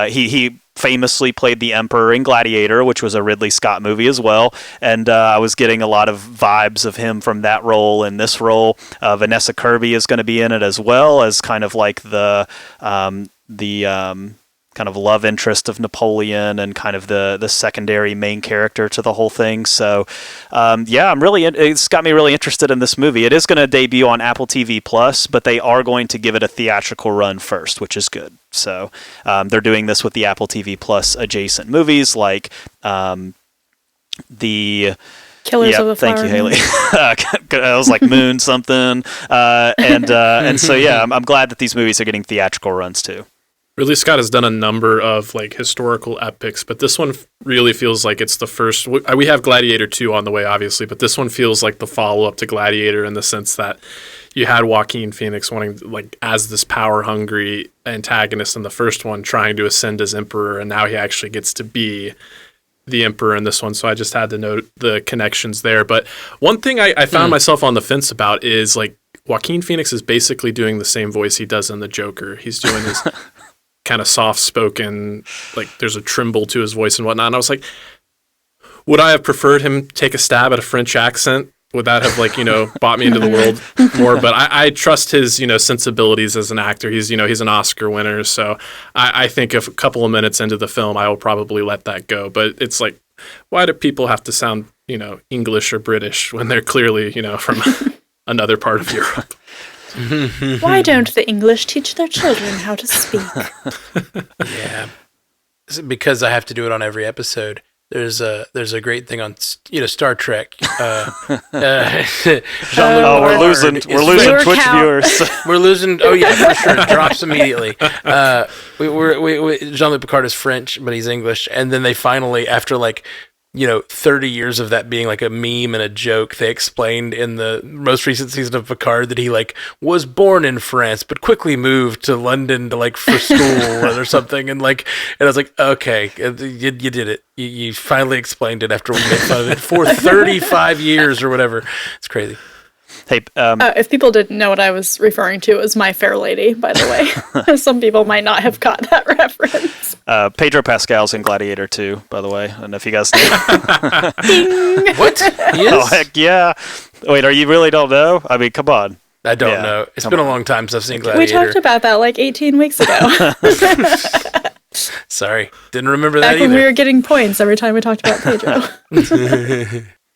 he famously played the Emperor in Gladiator, which was a Ridley Scott movie as well, and I was getting a lot of vibes of him from that role in this role. Vanessa Kirby is going to be in it as well as kind of like the kind of love interest of Napoleon and kind of the secondary main character to the whole thing. So, yeah, it's got me really interested in this movie. It is going to debut on Apple TV Plus, but they are going to give it a theatrical run first, which is good. So, they're doing this with the Apple TV Plus adjacent movies like the Killers of the Flower Thank you, Haley. I was like Moon something, and so yeah, I'm glad that these movies are getting theatrical runs too. Ridley Scott has done a number of like historical epics, but this one really feels like it's the first. We have Gladiator 2 on the way, obviously, but this one feels like the follow-up to Gladiator in the sense that you had Joaquin Phoenix wanting, like, as this power-hungry antagonist in the first one, trying to ascend as emperor, and now he actually gets to be the emperor in this one. So I just had to note the connections there. But one thing I found myself on the fence about is like Joaquin Phoenix is basically doing the same voice he does in the Joker. He's doing his kind of soft-spoken, like there's a tremble to his voice and whatnot. And I was like, would I have preferred him take a stab at a French accent? Would that have, like, brought me into the world more? But I trust his, sensibilities as an actor. He's an Oscar winner. So I think if a couple of minutes into the film, I will probably let that go. But it's like, why do people have to sound, English or British when they're clearly, from another part of Europe? Why don't the English teach their children how to speak? Yeah, because I have to do it on every episode. There's a great thing on Star Trek. Jean-Luc we're losing Twitch count. viewers. We're losing. Oh yeah, for sure. It drops immediately. Jean-Luc Picard is French, but he's English. And then they finally, after 30 years of that being like a meme and a joke, they explained in the most recent season of Picard that he was born in France but quickly moved to London to for school or something, and I was like, okay, you did it. You finally explained it after we made fun of it for 35 years or whatever. It's crazy. Hey, if people didn't know what I was referring to, it was My Fair Lady, by the way. Some people might not have caught that reference. Pedro Pascal's in Gladiator 2, by the way. I don't know if you guys know. Ding! What? He is? Oh, heck yeah. Wait, you really don't know? I mean, come on. I don't know. It's been a long time since I've seen Gladiator. We talked about that 18 weeks ago. Sorry. Didn't remember that Back either. when we were getting points every time we talked about Pedro.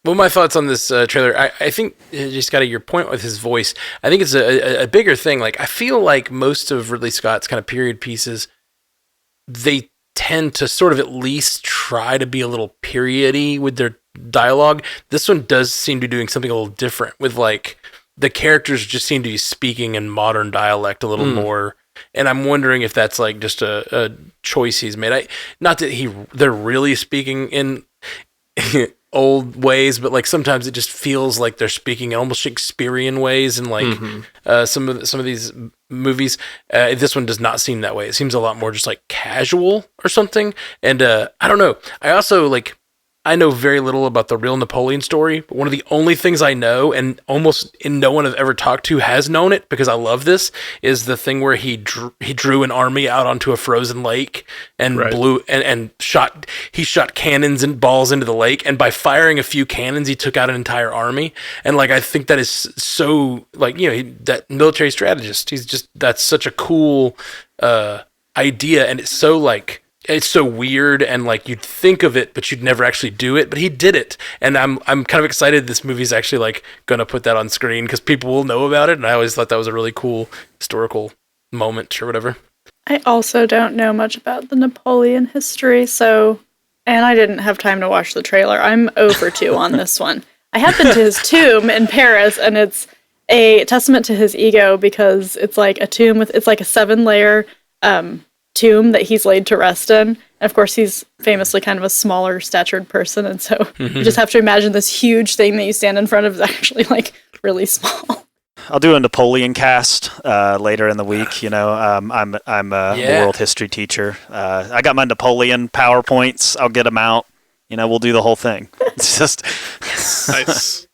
Well, my thoughts on this trailer, I think, just got to your point with his voice, I think it's a bigger thing. I feel like most of Ridley Scott's kind of period pieces, they tend to sort of at least try to be a little period-y with their dialogue. This one does seem to be doing something a little different with, the characters just seem to be speaking in modern dialect a little more. And I'm wondering if that's, just a choice he's made. Not that they're really speaking in old ways, but sometimes it just feels like they're speaking in almost Shakespearean ways, and some of these movies. This one does not seem that way. It seems a lot more just casual or something. And I don't know. I also I know very little about the real Napoleon story, but one of the only things I know, and almost no one I've ever talked to has known it because I love this, is the thing where he drew an army out onto a frozen lake and blew and shot cannons and balls into the lake, and by firing a few cannons he took out an entire army. And I think that is so that military strategist. That's such a cool idea, and it's so it's so weird, and you'd think of it, but you'd never actually do it. But he did it, and I'm kind of excited. This movie's actually gonna put that on screen because people will know about it. And I always thought that was a really cool historical moment or whatever. I also don't know much about the Napoleon history, and I didn't have time to watch the trailer. I'm 0 for 2 on this one. I have been to his tomb in Paris, and it's a testament to his ego because it's a tomb with, it's a 7-layer tomb that he's laid to rest in. And of course, he's famously kind of a smaller statured person, and so you just have to imagine this huge thing that you stand in front of is actually like really small. I'll do a Napoleon cast later in the week. I'm a world history teacher. I got my Napoleon PowerPoints. I'll get them out. We'll do the whole thing. It's just Nice.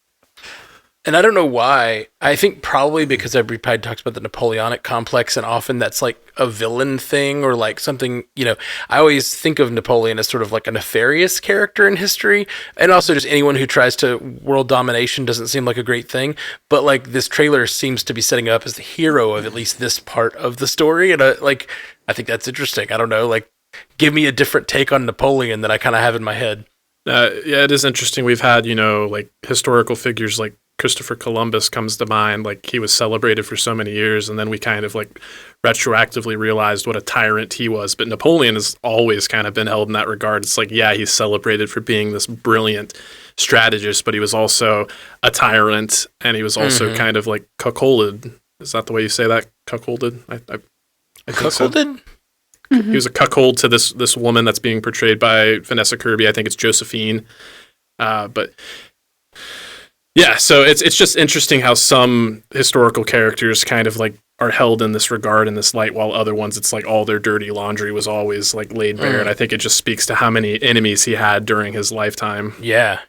And I don't know why. I think probably because everybody talks about the Napoleonic complex, and often that's like a villain thing or like something, I always think of Napoleon as sort of like a nefarious character in history. And also just anyone who tries to world domination doesn't seem like a great thing. But like this trailer seems to be setting up as the hero of at least this part of the story. And I think that's interesting. I don't know, like give me a different take on Napoleon than I kind of have in my head. Yeah, it is interesting. We've had, like historical figures like Christopher Columbus comes to mind. Like he was celebrated for so many years, and then we kind of like retroactively realized what a tyrant he was. But Napoleon has always kind of been held in that regard. It's like, yeah, he's celebrated for being this brilliant strategist, but he was also a tyrant, and he was also kind of like cuckolded. Is that the way you say that? Cuckolded? I Cuckolded? So. He was a cuckold to this woman that's being portrayed by Vanessa Kirby. I think it's Josephine. But yeah, so it's just interesting how some historical characters kind of like are held in this regard, in this light, while other ones, it's like all their dirty laundry was always like laid bare. And I think it just speaks to how many enemies he had during his lifetime. Yeah.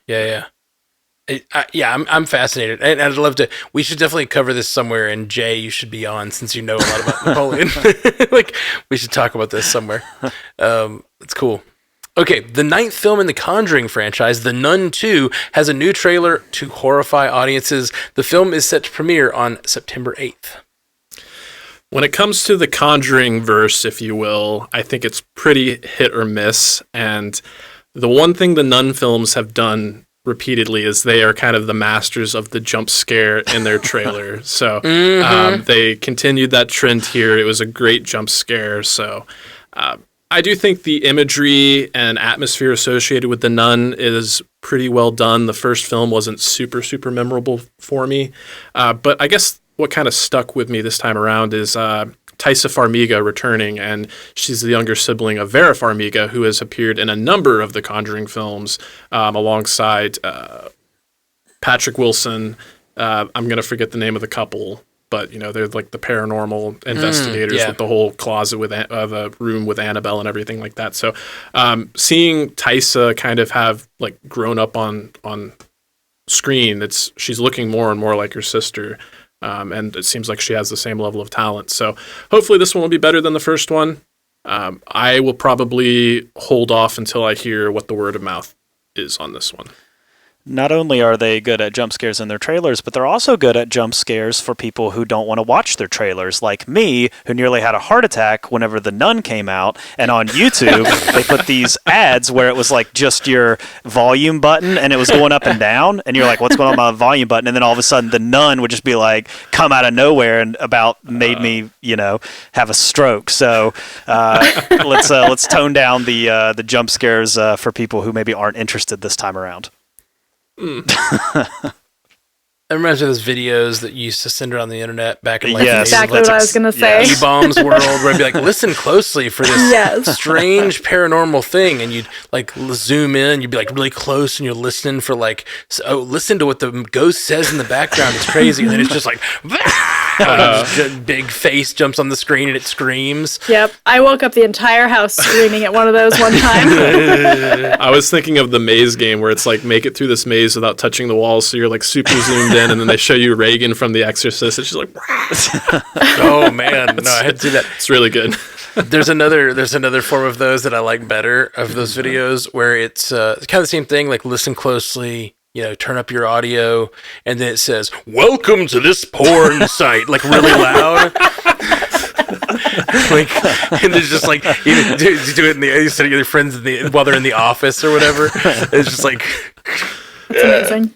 I'm fascinated, and I'd love to. We should definitely cover this somewhere. And Jay, you should be on since you know a lot about Napoleon. Like, we should talk about this somewhere. It's cool. Okay, the 9th film in the Conjuring franchise, The Nun 2, has a new trailer to horrify audiences. The film is set to premiere on September 8th. When it comes to the Conjuring verse, if you will, I think it's pretty hit or miss. And the one thing the Nun films have done repeatedly is they are kind of the masters of the jump scare in their trailer. So they continued that trend here. It was a great jump scare. So I do think the imagery and atmosphere associated with The Nun is pretty well done. The first film wasn't super, super memorable for me. But I guess what kind of stuck with me this time around is Taissa Farmiga returning, and she's the younger sibling of Vera Farmiga, who has appeared in a number of the Conjuring films alongside Patrick Wilson. I'm going to forget the name of the couple, but they're like the paranormal investigators with the whole closet with the room with Annabelle and everything like that. So seeing Taissa kind of have like grown up on screen, she's looking more and more like her sister. And it seems like she has the same level of talent. So hopefully this one will be better than the first one. I will probably hold off until I hear what the word of mouth is on this one. Not only are they good at jump scares in their trailers, but they're also good at jump scares for people who don't want to watch their trailers, like me, who nearly had a heart attack whenever The Nun came out. And on YouTube, they put these ads where it was like just your volume button, and it was going up and down, and you're like, what's going on with my volume button? And then all of a sudden, The Nun would just be like, come out of nowhere, and about made me, have a stroke. So let's tone down the jump scares for people who maybe aren't interested this time around. It reminds me of those videos that you used to send around the internet back in like Yes. Exactly what I was going to say. E-Bombs world, where I'd be like, listen closely for this strange paranormal thing, and you'd like zoom in, you'd be like really close, and you're listening for like, listen to what the ghost says in the background. It's crazy, and then it's just like, big face jumps on the screen and it screams. Yep, I woke up the entire house screaming at one of those one time. I was thinking of the maze game where it's like make it through this maze without touching the walls, so you're like super zoomed in, and then they show you Reagan from The Exorcist, and she's like, oh man, no, I had to do that. It's really good. There's another form of those that I like better, of those videos where it's kind of the same thing, like listen closely, turn up your audio, and then it says, welcome to this porn site, like really loud. Like, and there's just like, you do it in you send your friends while they're in the office or whatever. It's just like, It's amazing.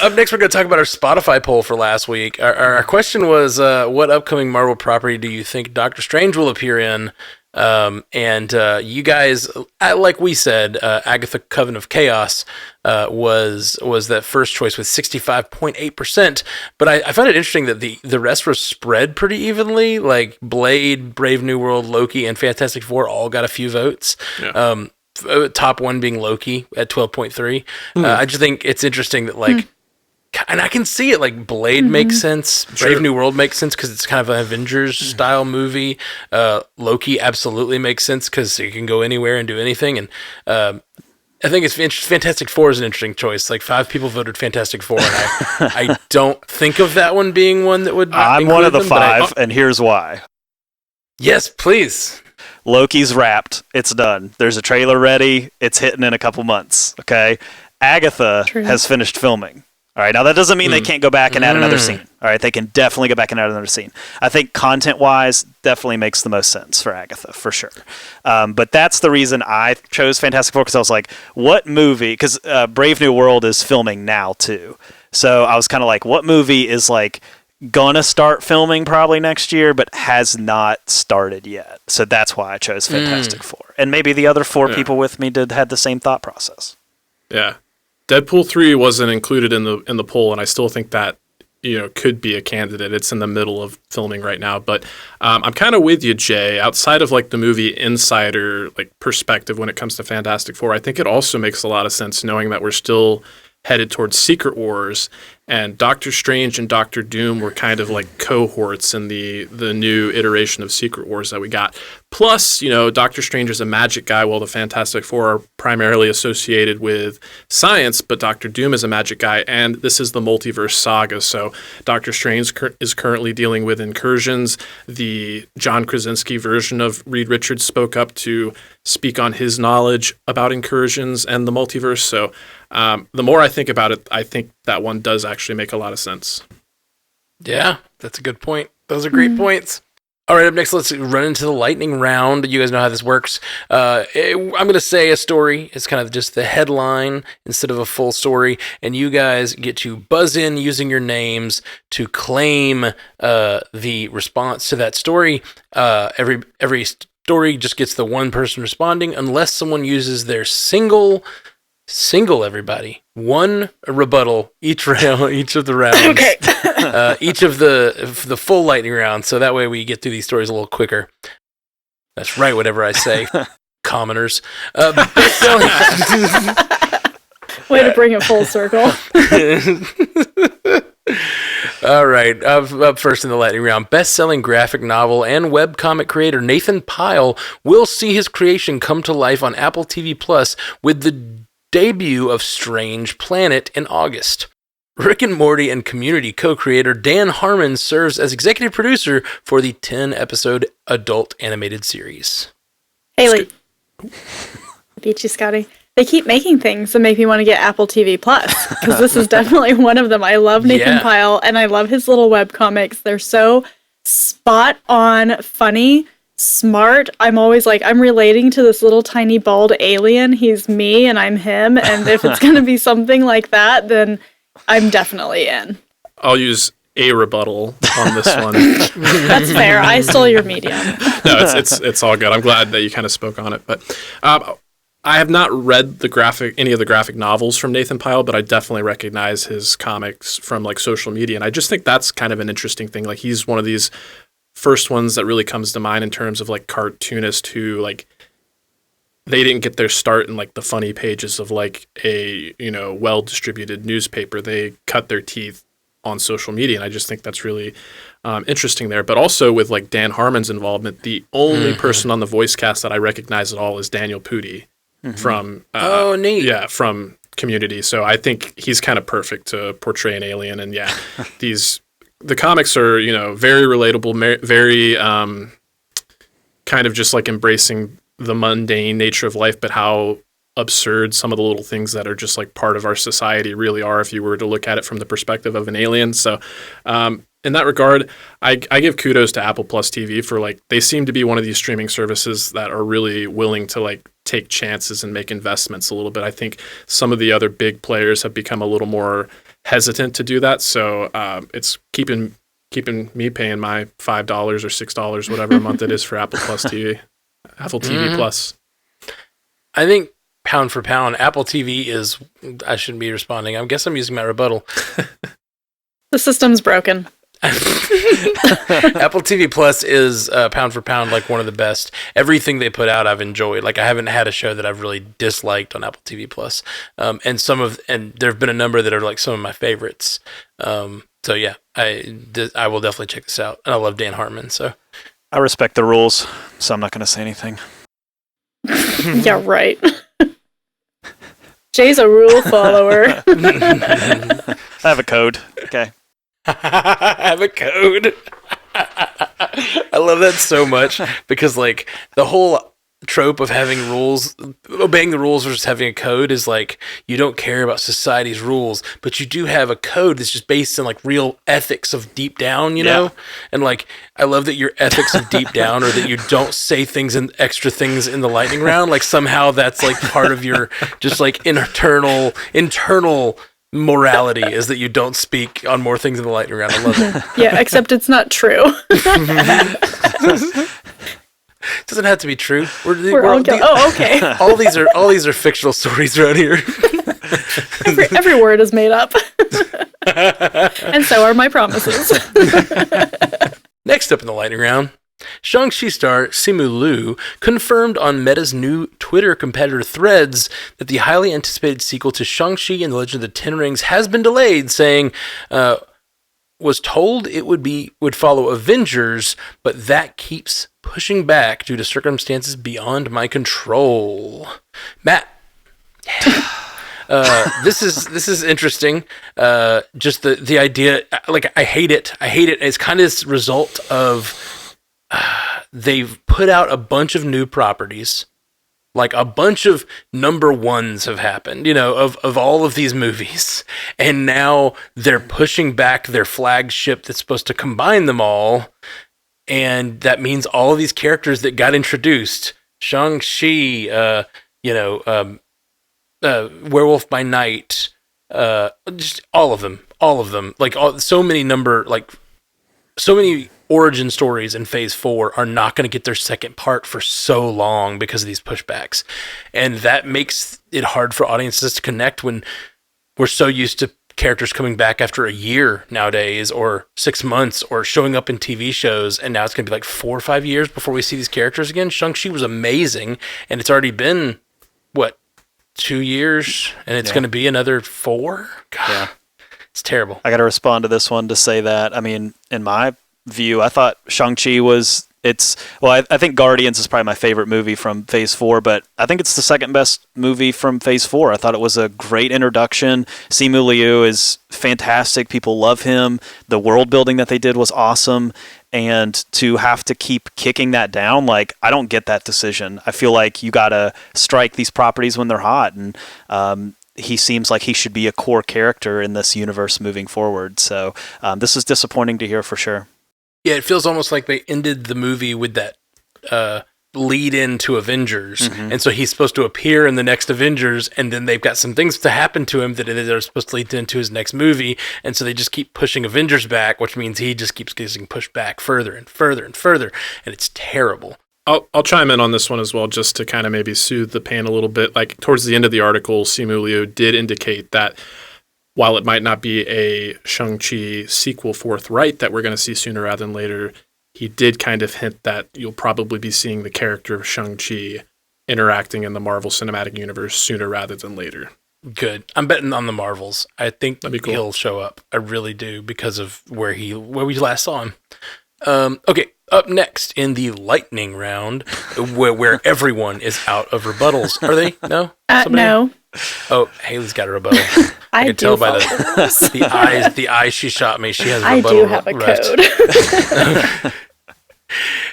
Up next, we're going to talk about our Spotify poll for last week. Our question was, what upcoming Marvel property do you think Doctor Strange will appear in? And you guys, like we said, Agatha Coven of Chaos was that first choice with 65.8%. But I found it interesting that the rest was spread pretty evenly. Like Blade, Brave New World, Loki, and Fantastic Four all got a few votes. Yeah. Top one being Loki at 12.3. I just think it's interesting that and I can see it, like Blade makes sense. Brave New World makes sense because it's kind of an Avengers style movie. Loki absolutely makes sense because you can go anywhere and do anything. And I think Fantastic Four is an interesting choice. Like 5 people voted Fantastic Four, and I don't think of that one being one that would. I'm one of the 5, and here's why. Yes, please. Loki's wrapped. It's done. There's a trailer ready. It's hitting in a couple months. Okay. Agatha has finished filming. All right. Now that doesn't mean they can't go back and add another scene. All right. They can definitely go back and add another scene. I think content-wise, definitely makes the most sense for Agatha for sure. But that's the reason I chose Fantastic Four, because I was like, what movie? Because Brave New World is filming now too. So I was kind of like, what movie is like gonna start filming probably next year, but has not started yet? So that's why I chose Fantastic Four. And maybe the other 4 people with me had the same thought process. Yeah. Deadpool 3 wasn't included in the poll, and I still think that could be a candidate. It's in the middle of filming right now, but I'm kind of with you, Jay. Outside of like the movie insider like perspective when it comes to Fantastic Four, I think it also makes a lot of sense knowing that we're still headed towards Secret Wars, and Doctor Strange and Doctor Doom were kind of like cohorts in the new iteration of Secret Wars that we got. Plus, Doctor Strange is a magic guy, while the Fantastic Four are primarily associated with science, but Doctor Doom is a magic guy, and this is the multiverse saga. So Doctor Strange is currently dealing with incursions. The John Krasinski version of Reed Richards spoke up to speak on his knowledge about incursions and the multiverse. So the more I think about it, I think that one does actually make a lot of sense. Yeah, that's a good point. Those are great points. All right, up next, let's run into the lightning round. You guys know how this works. I'm going to say a story. It's kind of just the headline instead of a full story, and you guys get to buzz in using your names to claim the response to that story. Every story just gets the one person responding unless someone uses their single everybody. One rebuttal each round, each of the rounds. Okay. Each of the full lightning round, so that way we get through these stories a little quicker. That's right, whatever I say. Commoners. Best-selling. Way to bring it full circle. All right, up first in the lightning round, best-selling graphic novel and webcomic creator Nathan Pyle will see his creation come to life on Apple TV Plus with the debut of Strange Planet in August. Rick and Morty and Community co-creator Dan Harmon serves as executive producer for the 10-episode adult animated series. Haley. Beat you, Scotty. They keep making things that make me want to get Apple TV Plus, because this is definitely one of them. I love Nathan Pyle, and I love his little webcomics. They're so spot on, funny, smart. I'm always like, I'm relating to this little tiny bald alien. He's me and I'm him. And if it's going to be something like that, then I'm definitely in. I'll use a rebuttal on this one. That's fair. I stole your medium. No, it's all good. I'm glad that you kind of spoke on it. But I have not read any of the graphic novels from Nathan Pyle, but I definitely recognize his comics from like social media. And I just think that's kind of an interesting thing. Like he's one of these first ones that really comes to mind in terms of like cartoonist who like they didn't get their start in like the funny pages of like a well distributed newspaper. They cut their teeth on social media, and I just think that's really interesting there. But also with like Dan Harmon's involvement, the only person on the voice cast that I recognize at all is Daniel Pudi from neat. Yeah, from Community. So I think he's kind of perfect to portray an alien. And yeah, the comics are, very relatable, very kind of just like embracing the mundane nature of life, but how absurd some of the little things that are just like part of our society really are if you were to look at it from the perspective of an alien. So in that regard, I give kudos to Apple Plus TV for like, they seem to be one of these streaming services that are really willing to like take chances and make investments a little bit. I think some of the other big players have become a little more hesitant to do that. So it's keeping me paying my $5 or $6, whatever a month it is for Apple Plus TV. Apple TV Plus. I think pound for pound, Apple TV is. I shouldn't be responding. I guess I'm using my rebuttal. The system's broken. Apple TV Plus is pound for pound like one of the best. Everything they put out, I've enjoyed. Like I haven't had a show that I've really disliked on Apple TV Plus. And there have been a number that are like some of my favorites. So yeah, I will definitely check this out. And I love Dan Harmon. So I respect the rules, so I'm not going to say anything. Yeah, right. Jay's a rule follower. I have a code. Okay. I have a code. I love that so much because like the whole trope of having rules, obeying the rules versus having a code is like you don't care about society's rules, but you do have a code that's just based on like real ethics of deep down, you know? And like I love that your ethics of deep down or that you don't say things and extra things in the lightning round, like somehow that's like part of your just like internal morality is that you don't speak on more things in the lightning round. I love it. Yeah, except it's not true. Doesn't have to be true. Okay. All these are fictional stories around here. Every word is made up. And so are my promises. Next up in the lightning round, Shang-Chi star Simu Liu confirmed on Meta's new Twitter competitor Threads that the highly anticipated sequel to Shang-Chi and the Legend of the Ten Rings has been delayed, saying, was told it would follow Avengers, but that keeps pushing back due to circumstances beyond my control. Matt, this is interesting. Just the idea, like I hate it. It's kind of this result of they've put out a bunch of new properties. Like a bunch of number ones have happened, of all of these movies. And now they're pushing back their flagship that's supposed to combine them all. And that means all of these characters that got introduced, Shang-Chi, Werewolf by Night, just all of them. Like so many origin stories in Phase 4 are not going to get their second part for so long because of these pushbacks. And that makes it hard for audiences to connect when we're so used to characters coming back after a year nowadays or 6 months or showing up in TV shows. And now it's going to be like 4 or 5 years before we see these characters again. Shang-Chi was amazing. And it's already been, 2 years? And it's going to be another 4? God, yeah. It's terrible. I got to respond to this one to say that, I mean, in my view, I thought Shang-Chi I think Guardians is probably my favorite movie from Phase 4, but I think it's the second best movie from Phase 4. I thought it was a great introduction. Simu Liu is fantastic. People love him. The world building that they did was awesome. And to have to keep kicking that down, like, I don't get that decision. I feel like you got to strike these properties when they're hot. And he seems like he should be a core character in this universe moving forward. So this is disappointing to hear for sure. Yeah, it feels almost like they ended the movie with that lead into Avengers. Mm-hmm. And so he's supposed to appear in the next Avengers, and then they've got some things to happen to him that are supposed to lead into his next movie. And so they just keep pushing Avengers back, which means he just keeps getting pushed back further and further and further. And it's terrible. I'll chime in on this one as well, just to kind of maybe soothe the pain a little bit. Like towards the end of the article, Simu Liu did indicate that while it might not be a Shang-Chi sequel forthright that we're going to see sooner rather than later, he did kind of hint that you'll probably be seeing the character of Shang-Chi interacting in the Marvel Cinematic Universe sooner rather than later. Good. I'm betting on the Marvels. I think That'd be cool. He'll show up. I really do, because of where we last saw him. Okay, up next in the lightning round, where everyone is out of rebuttals. Are they? No? No. Oh, Haley's got a rebuttal. I can tell by the eyes she shot me. She has a rebuttal. I do have a code.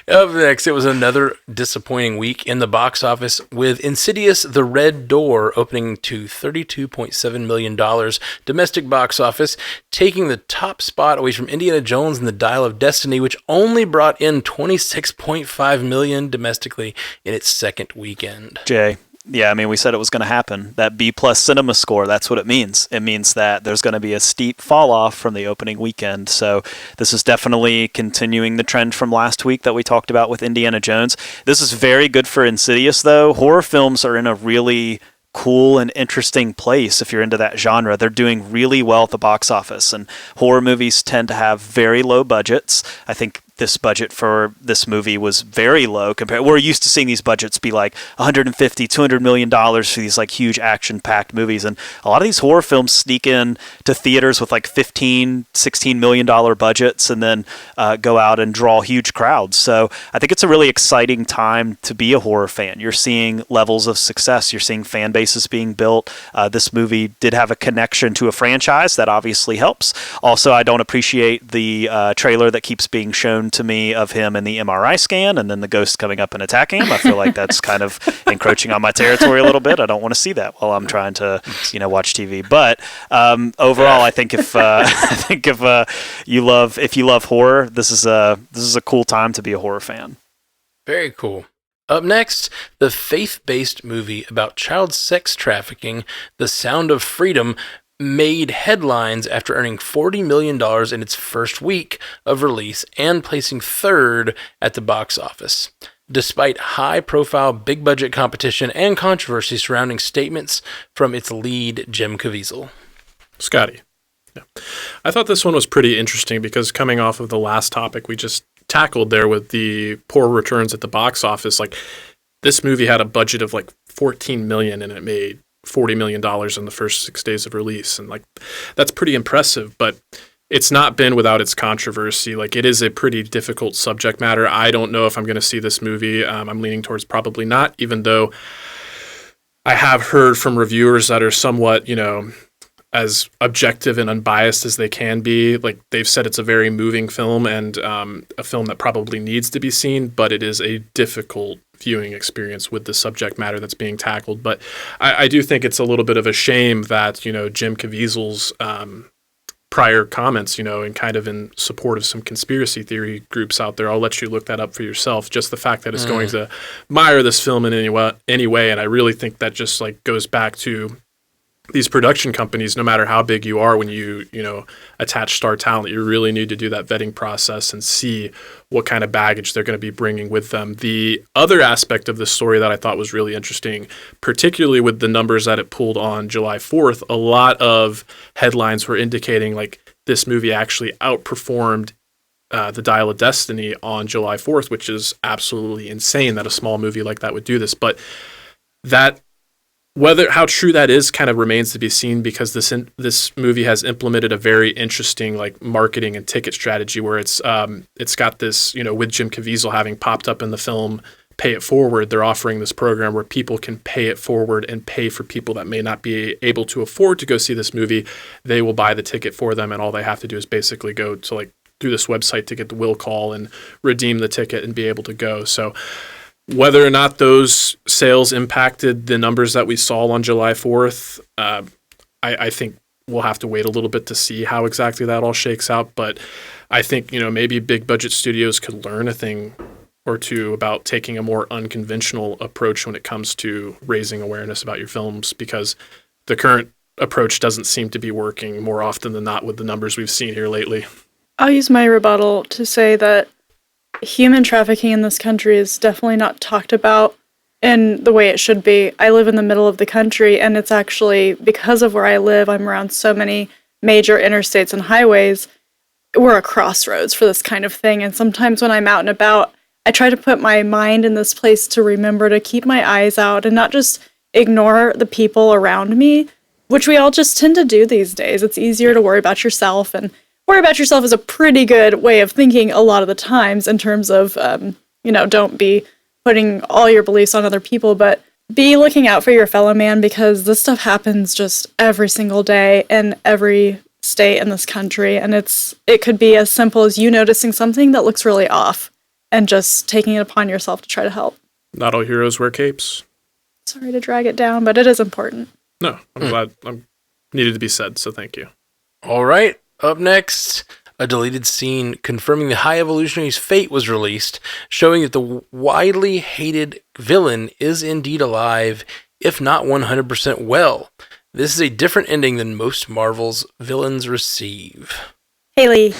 Up next, it was another disappointing week in the box office with Insidious: The Red Door opening to $32.7 million domestic box office, taking the top spot away from Indiana Jones and the Dial of Destiny, which only brought in $26.5 million domestically in its second weekend. Jay, Yeah, I mean, we said it was going to happen. That B+ cinema score, that's what it means. It means that there's going to be a steep fall off from the opening weekend. So this is definitely continuing the trend from last week that we talked about with Indiana Jones. This is very good for Insidious, though. Horror films are in a really cool and interesting place if you're into that genre. They're doing really well at the box office, and horror movies tend to have very low budgets. I think this budget for this movie was very low compared. We're used to seeing these budgets be like 150, 200 million dollars for these like huge action-packed movies, and a lot of these horror films sneak in to theaters with like 15, 16 million dollar budgets, and then go out and draw huge crowds. So I think it's a really exciting time to be a horror fan. You're seeing levels of success. You're seeing fan bases being built. This movie did have a connection to a franchise that obviously helps. Also, I don't appreciate the trailer that keeps being shown to me of him in the MRI scan and then the ghost coming up and attacking him. I feel like that's kind of encroaching on my territory a little bit. I don't want to see that while I'm trying to, watch TV. But overall, I think if you love horror, this is a cool time to be a horror fan. Very cool. Up next, the faith-based movie about child sex trafficking, The Sound of Freedom, made headlines after earning $40 million in its first week of release and placing third at the box office. Despite high-profile, big-budget competition and controversy surrounding statements from its lead, Jim Caviezel. Scotty. Yeah. I thought this one was pretty interesting because coming off of the last topic we just tackled there with the poor returns at the box office, like this movie had a budget of like $14 million and it made $40 million in the first 6 days of release. And like, that's pretty impressive, but it's not been without its controversy. Like, it is a pretty difficult subject matter. I don't know if I'm going to see this movie. I'm leaning towards probably not, even though I have heard from reviewers that are somewhat, as objective and unbiased as they can be. Like, they've said it's a very moving film and a film that probably needs to be seen, but it is a difficult viewing experience with the subject matter that's being tackled. But I do think it's a little bit of a shame that, Jim Caviezel's prior comments, and kind of in support of some conspiracy theory groups out there. I'll let you look that up for yourself. Just the fact that it's going to mire this film in any way. And I really think that just like goes back to these production companies, no matter how big you are, when you attach star talent, you really need to do that vetting process and see what kind of baggage they're going to be bringing with them. The other aspect of this story that I thought was really interesting, particularly with the numbers that it pulled on July 4th, a lot of headlines were indicating like this movie actually outperformed The Dial of Destiny on July 4th, which is absolutely insane that a small movie like that would do this. But how true that is kind of remains to be seen, because this movie has implemented a very interesting like marketing and ticket strategy where it's got this, with Jim Caviezel having popped up in the film Pay It Forward, they're offering this program where people can pay it forward and pay for people that may not be able to afford to go see this movie. They will buy the ticket for them, and all they have to do is basically go to like through this website to get the will call and redeem the ticket and be able to go. So whether or not those sales impacted the numbers that we saw on July 4th, I think we'll have to wait a little bit to see how exactly that all shakes out. But I think, maybe big budget studios could learn a thing or two about taking a more unconventional approach when it comes to raising awareness about your films, because the current approach doesn't seem to be working more often than not with the numbers we've seen here lately. I'll use my rebuttal to say that human trafficking in this country is definitely not talked about in the way it should be. I live in the middle of the country, and it's actually, because of where I live, I'm around so many major interstates and highways. We're a crossroads for this kind of thing, and sometimes when I'm out and about, I try to put my mind in this place to remember to keep my eyes out and not just ignore the people around me, which we all just tend to do these days. It's easier to worry about yourself, and worry about yourself is a pretty good way of thinking a lot of the times in terms of, don't be putting all your beliefs on other people, but be looking out for your fellow man, because this stuff happens just every single day in every state in this country. And it could be as simple as you noticing something that looks really off and just taking it upon yourself to try to help. Not all heroes wear capes. Sorry to drag it down, but it is important. No, I'm glad. Needed to be said, so thank you. All right. Up next, a deleted scene confirming the High Evolutionary's fate was released, showing that the widely hated villain is indeed alive, if not 100% well. This is a different ending than most Marvel's villains receive. Haley,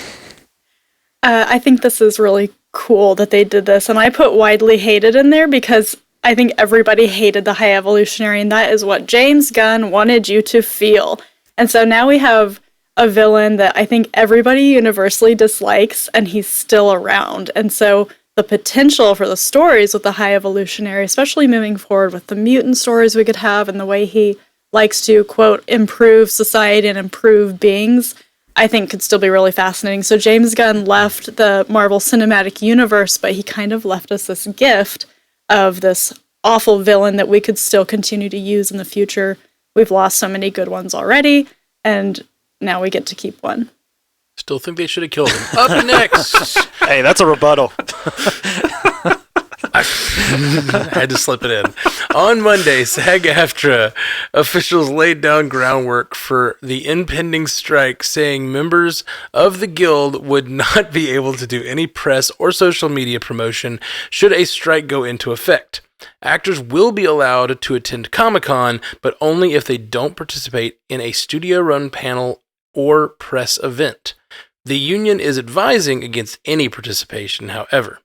I think this is really cool that they did this, and I put widely hated in there because I think everybody hated the High Evolutionary, and that is what James Gunn wanted you to feel. And so now we have a villain that I think everybody universally dislikes, and he's still around. And so the potential for the stories with the High Evolutionary, especially moving forward with the mutant stories we could have and the way he likes to, quote, improve society and improve beings, I think could still be really fascinating. So James Gunn left the Marvel Cinematic Universe, but he kind of left us this gift of this awful villain that we could still continue to use in the future. We've lost so many good ones already, and now we get to keep one. Still think they should have killed him. Up next! Hey, that's a rebuttal. I had to slip it in. On Monday, SAG-AFTRA officials laid down groundwork for the impending strike, saying members of the guild would not be able to do any press or social media promotion should a strike go into effect. Actors will be allowed to attend Comic-Con, but only if they don't participate in a studio-run panel or press event. The union is advising against any participation, however.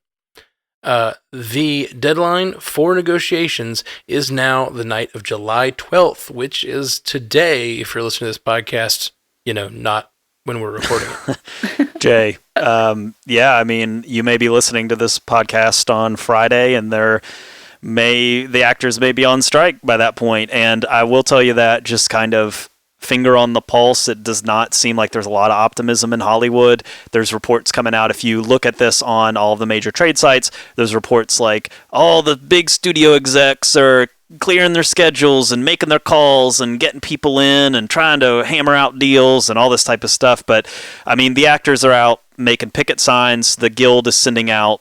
The deadline for negotiations is now the night of July 12th, which is today, if you're listening to this podcast, not when we're recording it. Jay, yeah, I mean, you may be listening to this podcast on Friday, and the actors may be on strike by that point. And I will tell you that, just kind of finger on the pulse, it does not seem like there's a lot of optimism in Hollywood. There's reports coming out, if you look at this on all of the major trade sites, there's reports like all the big studio execs are clearing their schedules and making their calls and getting people in and trying to hammer out deals and all this type of stuff. But I mean, the actors are out making picket signs. The guild is sending out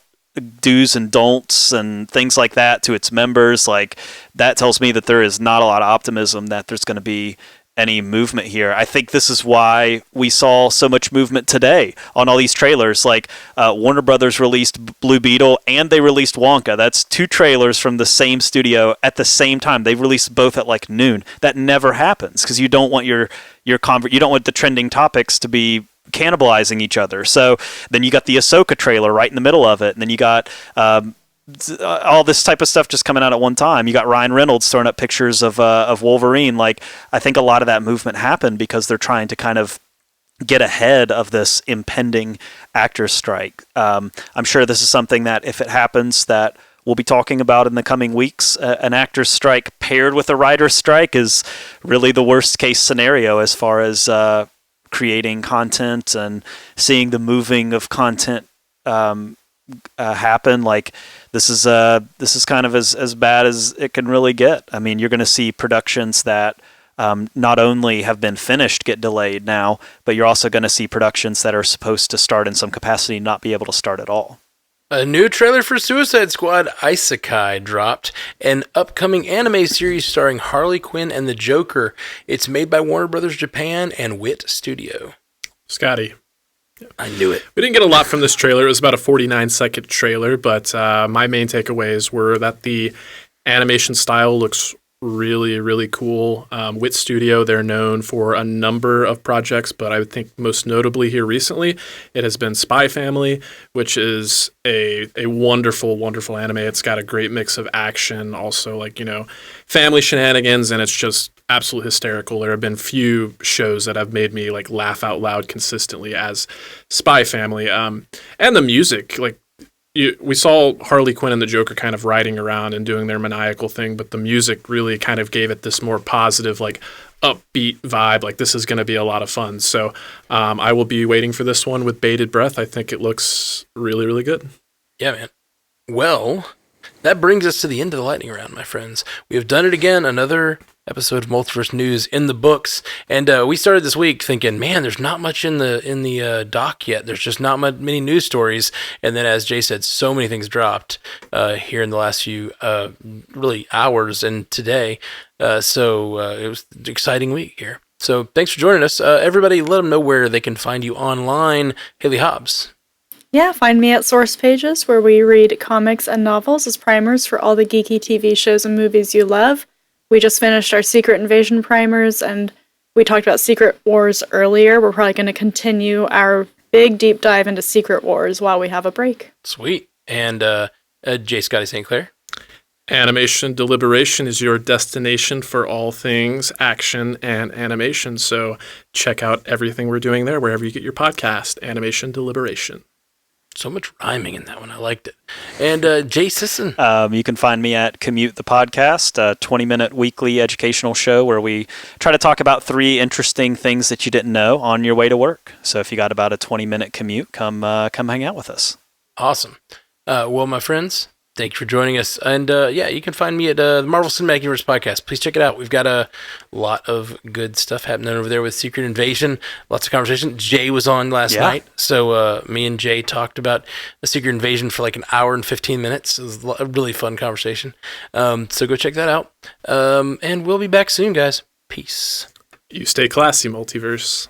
do's and don'ts and things like that to its members. Like, that tells me that there is not a lot of optimism that there's going to be any movement here. I think this is why we saw so much movement today on all these trailers. Like, Warner Brothers released Blue Beetle and they released Wonka. That's two trailers from the same studio at the same time. They released both at like noon. That never happens because you don't want you don't want the trending topics to be cannibalizing each other. So then you got the Ahsoka trailer right in the middle of it, and then you got all this type of stuff just coming out at one time. You got Ryan Reynolds throwing up pictures of Wolverine. Like, I think a lot of that movement happened because they're trying to kind of get ahead of this impending actors strike. I'm sure this is something that, if it happens, that we'll be talking about in the coming weeks. An actors strike paired with a writer's strike is really the worst case scenario as far as creating content and seeing the moving of content happen. Like, this is kind of as bad as it can really get. I mean, you're going to see productions that not only have been finished get delayed now, but you're also going to see productions that are supposed to start in some capacity not be able to start at all. A new trailer for Suicide Squad Isekai dropped, an upcoming anime series starring Harley Quinn and the Joker. It's made by Warner Brothers Japan and Wit Studio. Scotty. I knew it. We didn't get a lot from this trailer. It was about a 49-second trailer, but my main takeaways were that the animation style looks really, really cool. Wit Studio, they're known for a number of projects, but I would think most notably here recently, it has been Spy Family, which is a wonderful, wonderful anime. It's got a great mix of action, also family shenanigans, and it's just absolutely hysterical. There have been few shows that have made me laugh out loud consistently as Spy Family. And the music, we saw Harley Quinn and the Joker kind of riding around and doing their maniacal thing, but the music really kind of gave it this more positive, upbeat vibe. This is going to be a lot of fun. So I will be waiting for this one with bated breath. I think it looks really, really good. Yeah, man. Well, that brings us to the end of the lightning round, my friends. We have done it again, another episode of Multiverse News in the books, and we started this week thinking, man, there's not much in the doc yet. There's just not many news stories, and then, as Jay said, so many things dropped here in the last few really hours and today. So it was an exciting week here. So thanks for joining us, everybody. Let them know where they can find you online. Haley Hobbs. Yeah, find me at Source Pages, where we read comics and novels as primers for all the geeky TV shows and movies you love. we just finished our Secret Invasion primers, and we talked about Secret Wars earlier. We're probably going to continue our big deep dive into Secret Wars while we have a break. Sweet. And J. Scotty St. Clair. Animation Deliberation is your destination for all things action and animation. So check out everything we're doing there, wherever you get your podcast, Animation Deliberation. So much rhyming in that one. I liked it. And Jay Sisson. You can find me at Commute the Podcast, a 20-minute weekly educational show where we try to talk about 3 interesting things that you didn't know on your way to work. So if you got about a 20-minute commute, come hang out with us. Awesome. Well, my friends, thank you for joining us. And you can find me at the Marvel Cinematic Universe Podcast. Please check it out. We've got a lot of good stuff happening over there with Secret Invasion. Lots of conversation. Jay was on last night. So me and Jay talked about the Secret Invasion for like an hour and 15 minutes. It was a really fun conversation. So go check that out. And we'll be back soon, guys. Peace. You stay classy, Multiverse.